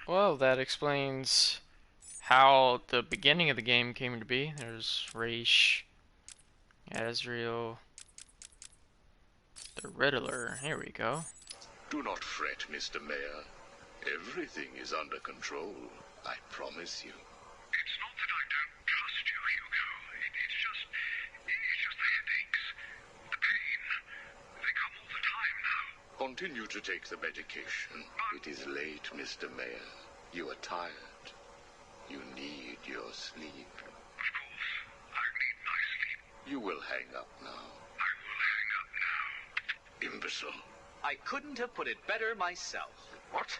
Well, that explains how the beginning of the game came to be. There's Raish, Azrael, the Riddler. Here we go. Do not fret, Mr. Mayor. Everything is under control. I promise you. It's not that I don't trust you, Hugo. It's just the headaches, the pain. They come all the time now. Continue to take the medication. It is late, Mr. Mayor. You are tired. You need your sleep. Of course, I need my sleep. You will hang up now. I will hang up now. Imbecile. I couldn't have put it better myself. What?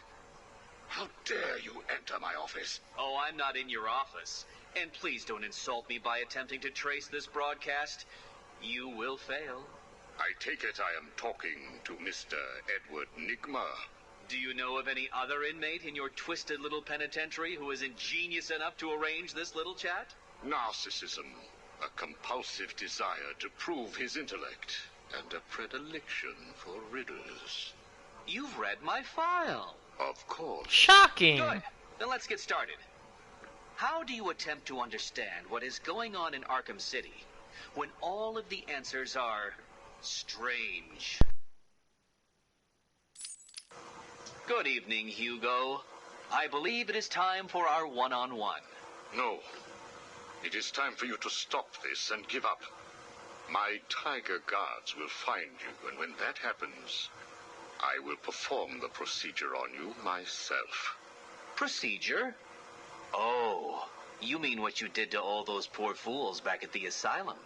How dare you enter my office? Oh, I'm not in your office. And please don't insult me by attempting to trace this broadcast. You will fail. I take it I am talking to Mr. Edward Nigma. Do you know of any other inmate in your twisted little penitentiary who is ingenious enough to arrange this little chat? Narcissism, a compulsive desire to prove his intellect, and a predilection for riddles. You've read my file. Of course. Shocking! Good. Then let's get started. How do you attempt to understand what is going on in Arkham City when all of the answers are strange? Good evening, Hugo. I believe it is time for our one-on-one. No. It is time for you to stop this and give up. My tiger guards will find you, and when that happens, I will perform the procedure on you myself. Procedure? Oh, you mean what you did to all those poor fools back at the asylum.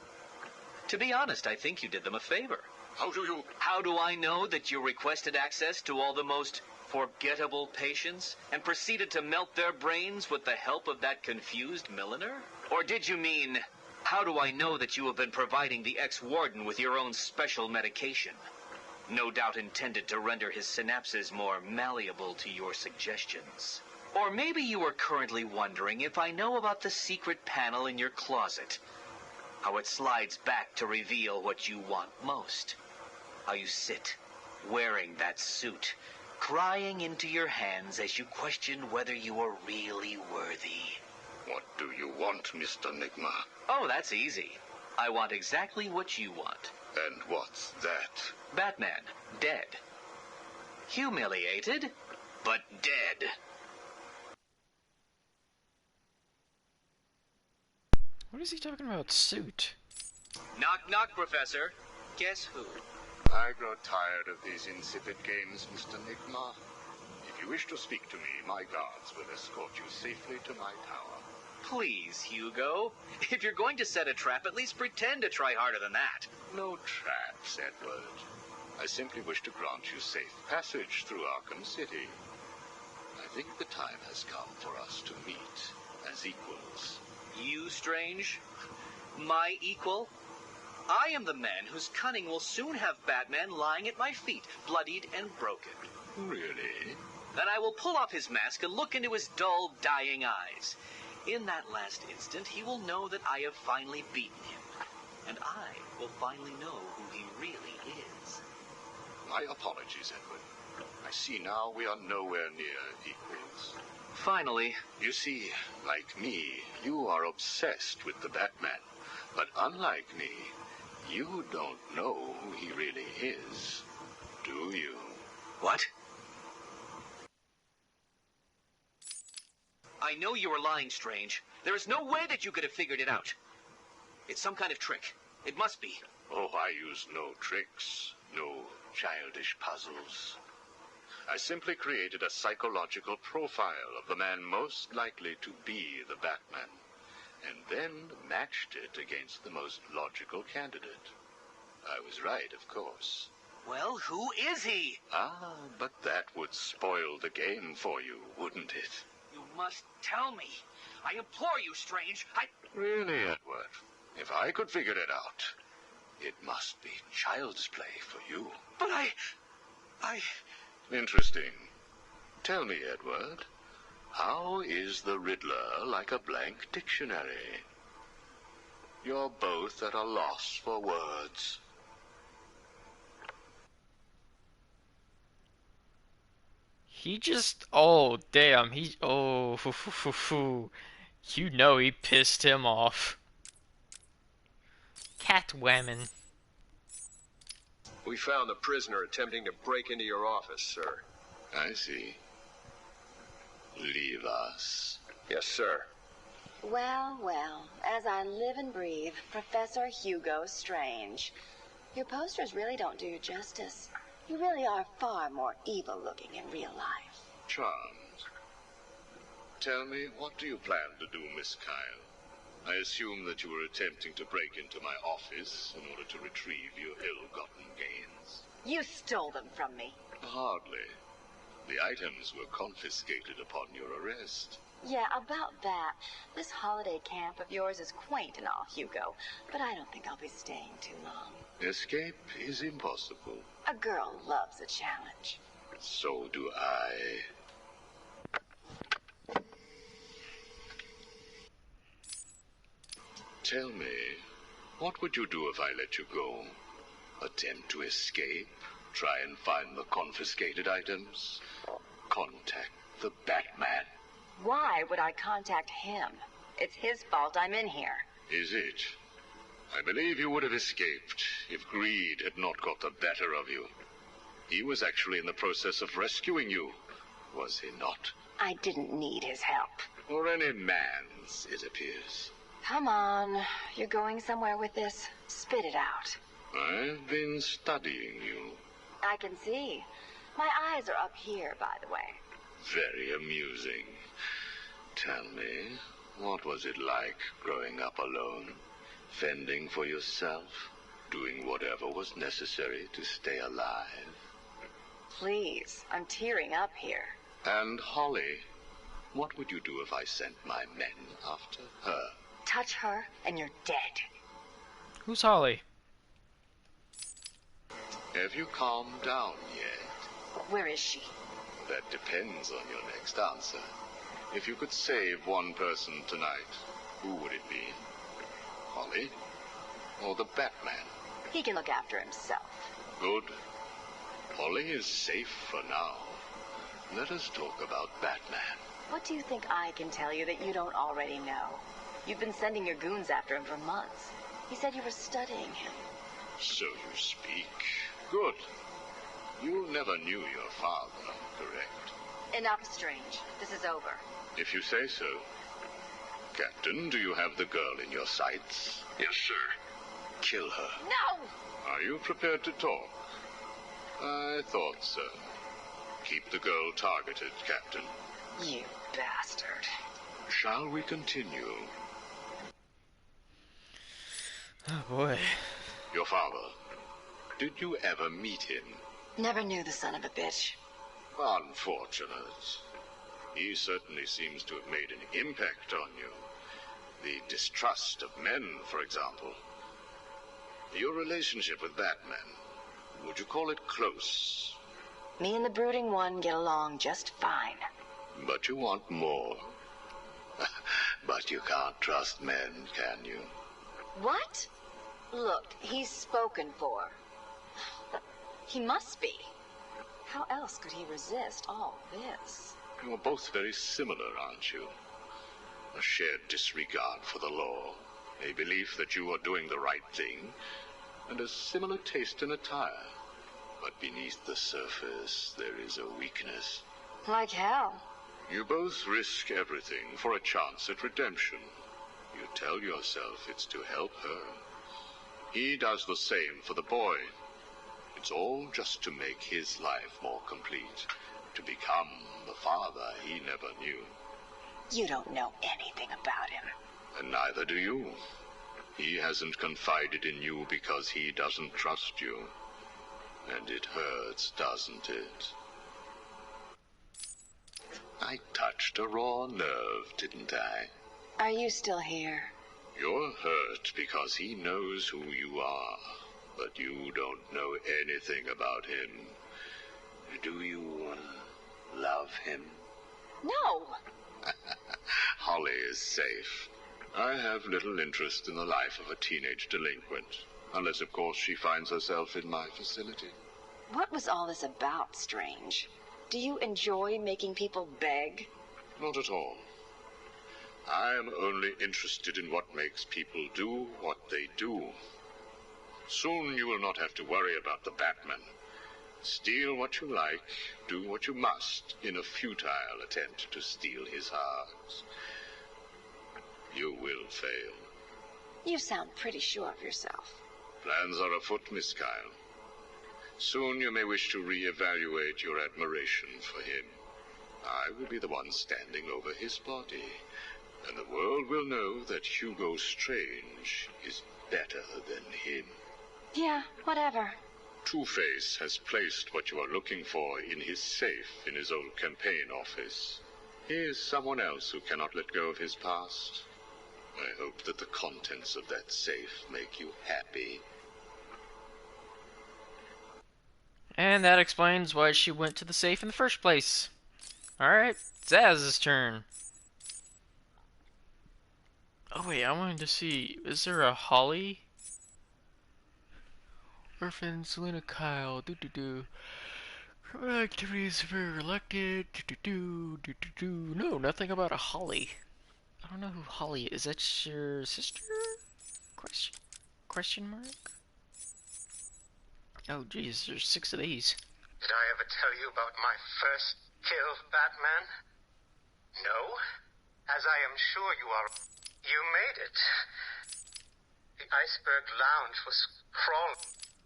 To be honest, I think you did them a favor. How do I know that you requested access to all the most forgettable patients and proceeded to melt their brains with the help of that confused milliner? Or did you mean, how do I know that you have been providing the ex-warden with your own special medication? No doubt intended to render his synapses more malleable to your suggestions. Or maybe you are currently wondering if I know about the secret panel in your closet. How it slides back to reveal what you want most. How you sit, wearing that suit, crying into your hands as you question whether you are really worthy. What do you want, Mr. Nigma? Oh, that's easy. I want exactly what you want. And what's that? Batman, dead. Humiliated, but dead. What is he talking about, suit? Knock, knock, Professor. Guess who? I grow tired of these insipid games, Mr. Nigma. If you wish to speak to me, my guards will escort you safely to my tower. Please, Hugo. If you're going to set a trap, at least pretend to try harder than that. No traps, Edward. I simply wish to grant you safe passage through Arkham City. I think the time has come for us to meet as equals. You, Strange? My equal? I am the man whose cunning will soon have Batman lying at my feet, bloodied and broken. Really? Then I will pull off his mask and look into his dull, dying eyes. In that last instant, he will know that I have finally beaten him. And I will finally know who he really is. My apologies, Edward. I see now we are nowhere near equals. Finally. You see, like me, you are obsessed with the Batman. But unlike me, you don't know who he really is, do you? What? I know you are lying, Strange. There is no way that you could have figured it out. It's some kind of trick. It must be. Oh, I use no tricks, no childish puzzles. I simply created a psychological profile of the man most likely to be the Batman, and then matched it against the most logical candidate. I was right, of course. Well, who is he? Ah, but that would spoil the game for you, wouldn't it? You must tell me. I implore you, Strange. Really, Edward? If I could figure it out, it must be child's play for you. But I... Interesting. Tell me, Edward, how is the Riddler like a blank dictionary? You're both at a loss for words. He just, oh damn, you know he pissed him off. Catwoman. We found the prisoner attempting to break into your office, sir. I see. Leave us. Yes, sir. Well, well, as I live and breathe, Professor Hugo Strange. Your posters really don't do you justice. You really are far more evil-looking in real life. Charmed. Tell me, what do you plan to do, Miss Kyle? I assume that you were attempting to break into my office in order to retrieve your ill-gotten gains. You stole them from me. Hardly. The items were confiscated upon your arrest. Yeah, about that. This holiday camp of yours is quaint and all, Hugo, but I don't think I'll be staying too long. Escape is impossible. A girl loves a challenge. So do I. Tell me, what would you do if I let you go? Attempt to escape? Try and find the confiscated items? Contact the Batman? Why would I contact him? It's his fault I'm in here. Is it? I believe you would have escaped if greed had not got the better of you. He was actually in the process of rescuing you, was he not? I didn't need his help. Or any man's, it appears. Come on. You're going somewhere with this. Spit it out. I've been studying you. I can see. My eyes are up here, by the way. Very amusing. Tell me, what was it like growing up alone? Fending for yourself? Doing whatever was necessary to stay alive? Please, I'm tearing up here. And Holly, what would you do if I sent my men after her? Touch her, and you're dead. Who's Holly? Have you calmed down yet? Where is she? That depends on your next answer. If you could save one person tonight, who would it be? Holly? Or the Batman? He can look after himself. Good. Holly is safe for now. Let us talk about Batman. What do you think I can tell you that you don't already know? You've been sending your goons after him for months. He said you were studying him. So you speak. Good. You never knew your father, correct? Enough, Strange. This is over. If you say so. Captain, do you have the girl in your sights? Yes, sir. Kill her. No! Are you prepared to talk? I thought so. Keep the girl targeted, Captain. You bastard. Shall we continue? Oh boy. Your father. Did you ever meet him? Never knew the son of a bitch. Unfortunate. He certainly seems to have made an impact on you. The distrust of men, for example. Your relationship with Batman, would you call it close? Me and the Brooding One get along just fine. But you want more. But you can't trust men, can you? What? Look, he's spoken for. He must be. How else could he resist all this? You're both very similar, aren't you? A shared disregard for the law, a belief that you are doing the right thing, and a similar taste in attire. But beneath the surface, there is a weakness. Like hell. You both risk everything for a chance at redemption. You tell yourself it's to help her. He does the same for the boy. It's all just to make his life more complete. to become the father he never knew. You don't know anything about him. And neither do you. He hasn't confided in you because he doesn't trust you. And it hurts, doesn't it? I touched a raw nerve, didn't I? Are you still here? You're hurt because he knows who you are, but you don't know anything about him. Do you love him? No! Holly is safe. I have little interest in the life of a teenage delinquent, unless, of course, she finds herself in my facility. What was all this about, Strange? Do you enjoy making people beg? Not at all. I am only interested in what makes people do what they do. Soon you will not have to worry about the Batman. Steal what you like, do what you must, in a futile attempt to steal his heart. You will fail. You sound pretty sure of yourself. Plans are afoot, Miss Kyle. Soon you may wish to re-evaluate your admiration for him. I will be the one standing over his body, and the world will know that Hugo Strange is better than him. Yeah, whatever. Two-Face has placed what you are looking for in his safe in his old campaign office. He is someone else who cannot let go of his past. I hope that the contents of that safe make you happy. And that explains why she went to the safe in the first place. Alright, Zaz's turn. Oh wait, I wanted to see, is there a Holly? Orphan, Selena, Kyle, Criminal activities very reluctant, No, nothing about a Holly. I don't know who Holly is. Is that your sister? Question mark? Oh geez, there's 6 of these. Did I ever tell you about my first kill, Batman? No? As I am sure you are. You made it. The Iceberg Lounge was crawling.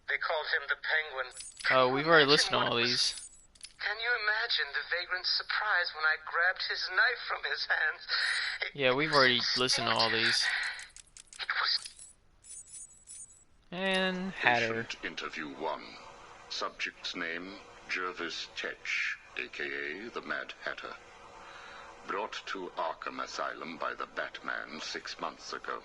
They called him the Penguin. Oh, we've already listened to all these. Can you imagine the vagrant's surprise when I grabbed his knife from his hands? Yeah, we've already listened to all these. And Hatter. Patient interview 1. Subject's name, Jervis Tetch, a.k.a. the Mad Hatter. Brought to Arkham Asylum by the Batman 6 months ago.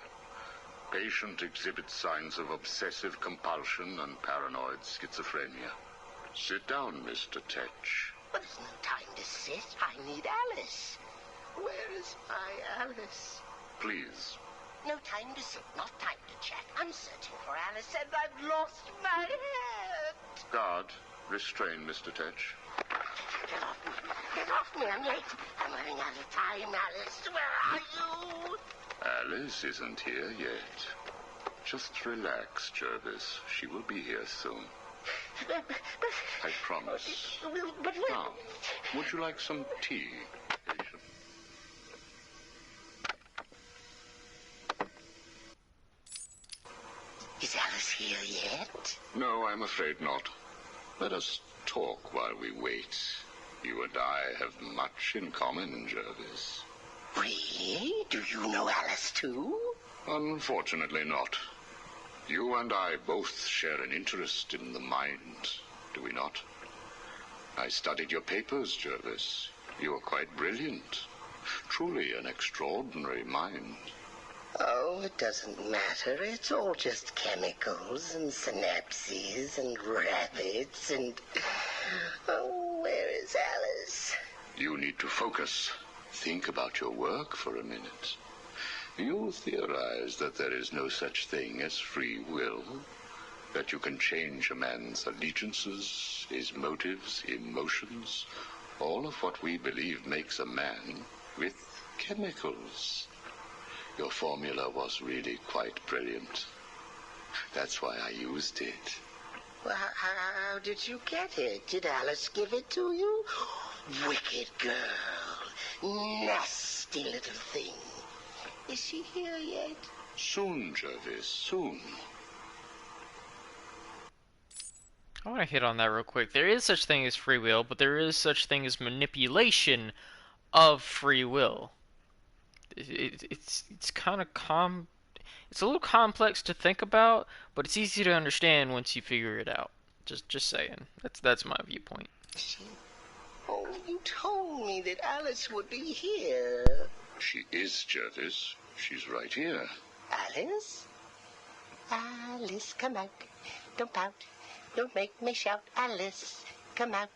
Patient exhibits signs of obsessive compulsion and paranoid schizophrenia. Sit down, Mr. Tetch. But there's no time to sit. I need Alice. Where is my Alice? Please. No time to sit, not time to chat. I'm searching for Alice and I've lost my head. Guard, restrain Mr. Tetch. Get off me. Get off me. I'm late. I'm running out of time, Alice. Where are you? Alice isn't here yet. Just relax, Jervis. She will be here soon. I promise. But now, would you like some tea, patient? Is Alice here yet? No, I'm afraid not. Let us talk while we wait. You and I have much in common, Jervis. Really? Do you know Alice too? Unfortunately not. You and I both share an interest in the mind, do we not? I studied your papers, Jervis. You are quite brilliant. Truly an extraordinary mind. Oh, it doesn't matter. It's all just chemicals and synapses and rabbits and... Oh, where is Alice? You need to focus. Think about your work for a minute. You theorize that there is no such thing as free will, that you can change a man's allegiances, his motives, emotions, all of what we believe makes a man with chemicals. Your formula was really quite brilliant. That's why I used it. Well, how did you get it? Did Alice give it to you? Wicked girl. Nasty little thing. Is she here yet? Soon, Jervis, soon. I want to hit on that real quick. There is such thing as free will, but there is such thing as manipulation of free will. It's kind of it's a little complex to think about, but it's easy to understand once you figure it out. Just saying. That's my viewpoint. Oh, you told me that Alice would be here. She is, Jervis. She's right here. Alice? Alice, come out. Don't pout. Don't make me shout. Alice, come out.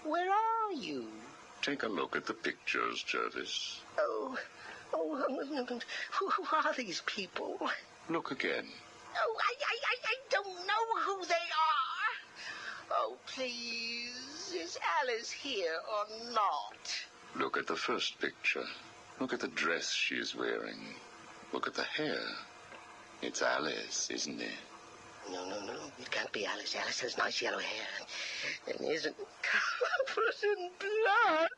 Where are you? Take a look at the pictures, Jervis. Oh, who are these people? Look again. Oh, I don't know who they are. Oh, please, is Alice here or not? Look at the first picture. Look at the dress she is wearing. Look at the hair. It's Alice, isn't it? No. It can't be Alice. Alice has nice yellow hair and isn't covered in blood.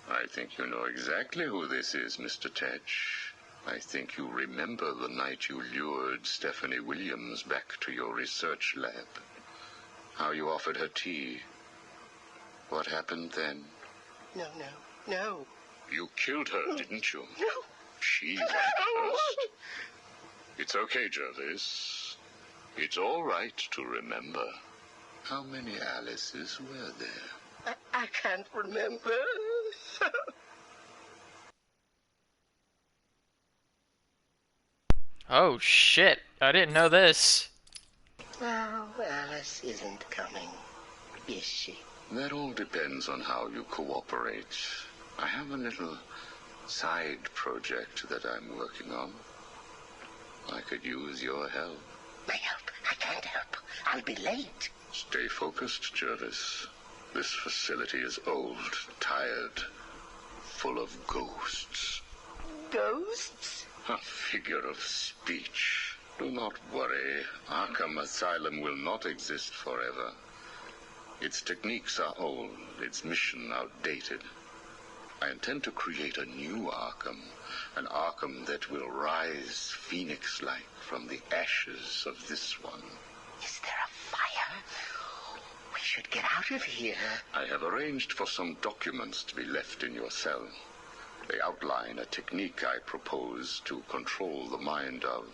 I think you know exactly who this is, Mr. Tetch. I think you remember the night you lured Stephanie Williams back to your research lab. How you offered her tea. What happened then? No. You killed her, didn't you? No. She went first. It's okay, Jervis. It's all right to remember. How many Alices were there? I can't remember. Oh shit! I didn't know this. Well, Alice isn't coming, is she? That all depends on how you cooperate. I have a little side project that I'm working on. I could use your help. My help? I can't help. I'll be late. Stay focused, Jervis. This facility is old, tired, full of ghosts. Ghosts? A figure of speech. Do not worry. Arkham Asylum will not exist forever. Its techniques are old, its mission outdated. I intend to create a new Arkham, an Arkham that will rise phoenix-like from the ashes of this one. Is there a fire? We should get out of here. I have arranged for some documents to be left in your cell. They outline a technique I propose to control the mind of,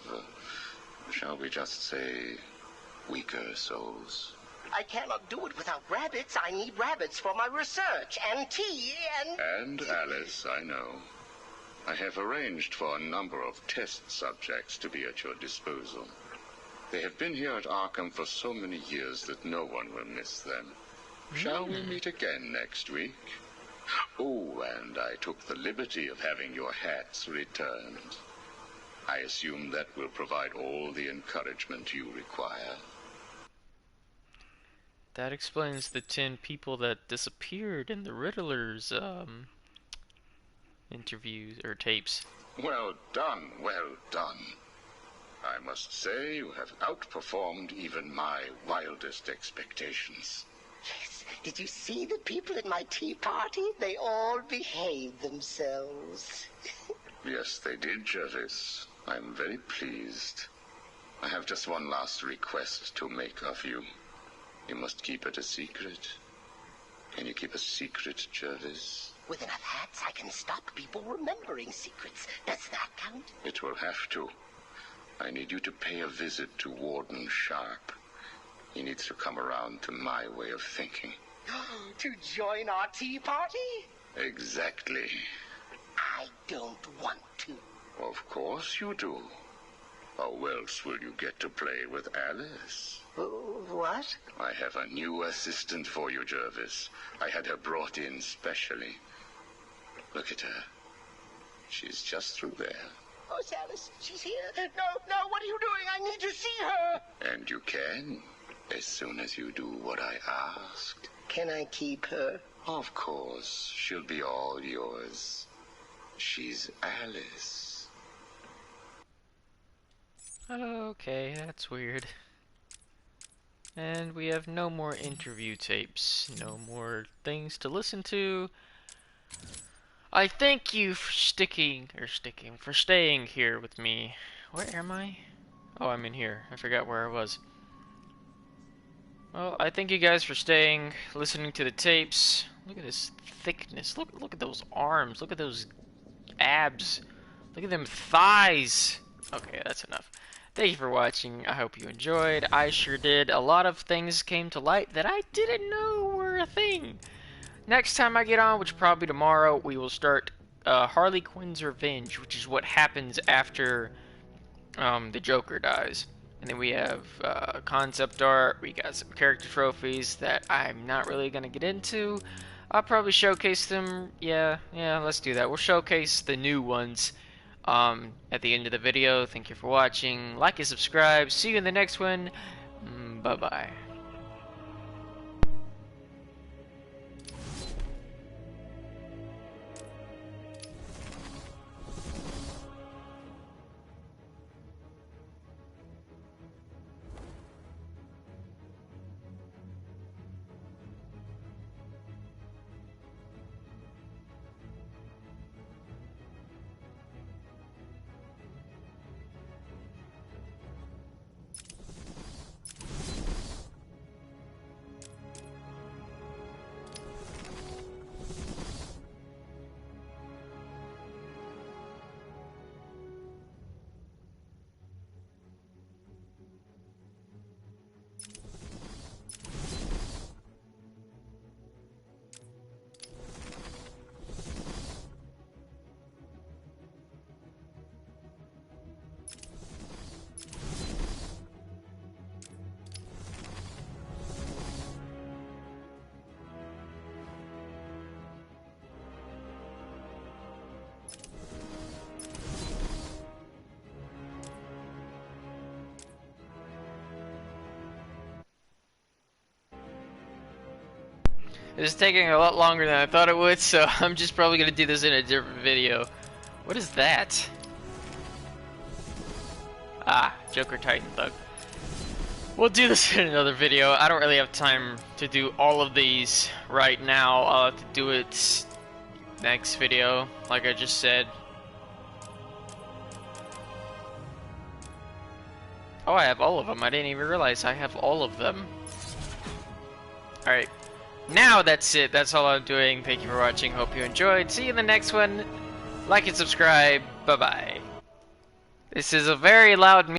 shall we just say, weaker souls. I cannot do it without rabbits. I need rabbits for my research, and tea, And Alice, I know. I have arranged for a number of test subjects to be at your disposal. They have been here at Arkham for so many years that no one will miss them. Shall we meet again next week? Oh, and I took the liberty of having your hats returned. I assume that will provide all the encouragement you require. That explains the 10 people that disappeared in the Riddler's interviews or tapes. Well done, well done. I must say you have outperformed even my wildest expectations. Yes. Did you see the people at my tea party? They all behaved themselves. Yes, they did, Jervis. I'm very pleased. I have just one last request to make of you. You must keep it a secret. Can you keep a secret, Jervis? With enough hats, I can stop people remembering secrets. Does that count? It will have to. I need you to pay a visit to Warden Sharp. He needs to come around to my way of thinking. To join our tea party? Exactly. I don't want to. Of course you do. How else will you get to play with Alice? What? I have a new assistant for you, Jervis. I had her brought in specially. Look at her. She's just through there. Oh, it's Alice. She's here. No, what are you doing? I need to see her. And you can, as soon as you do what I asked. Can I keep her? Of course. She'll be all yours. She's Alice. Okay, that's weird. And we have no more interview tapes, no more things to listen to. I thank you for for staying here with me. Where am I? Oh, I'm in here. I forgot where I was. Well, I thank you guys for staying, listening to the tapes. Look at this thickness. Look at those arms. Look at those abs. Look at them thighs. Okay, that's enough. Thank you for watching. I hope you enjoyed. I sure did. A lot of things came to light that I didn't know were a thing. Next time I get on, which will probably tomorrow, we will start Harley Quinn's Revenge, which is what happens after the Joker dies. And then we have concept art. We got some character trophies that I'm not really going to get into. I'll probably showcase them. Yeah, let's do that. We'll showcase the new ones at the end of the video. Thank you for watching. Like and subscribe. See you in the next one. Bye-bye. It's taking a lot longer than I thought it would, so I'm just probably going to do this in a different video. What is that? Ah, Joker Titan Thug. We'll do this in another video. I don't really have time to do all of these right now. I'll have to do it next video, like I just said. Oh, I have all of them. I didn't even realize I have all of them. Alright. Now that's it. That's all I'm doing. Thank you for watching. Hope you enjoyed. See you in the next one. Like and subscribe. Bye-bye. This is a very loud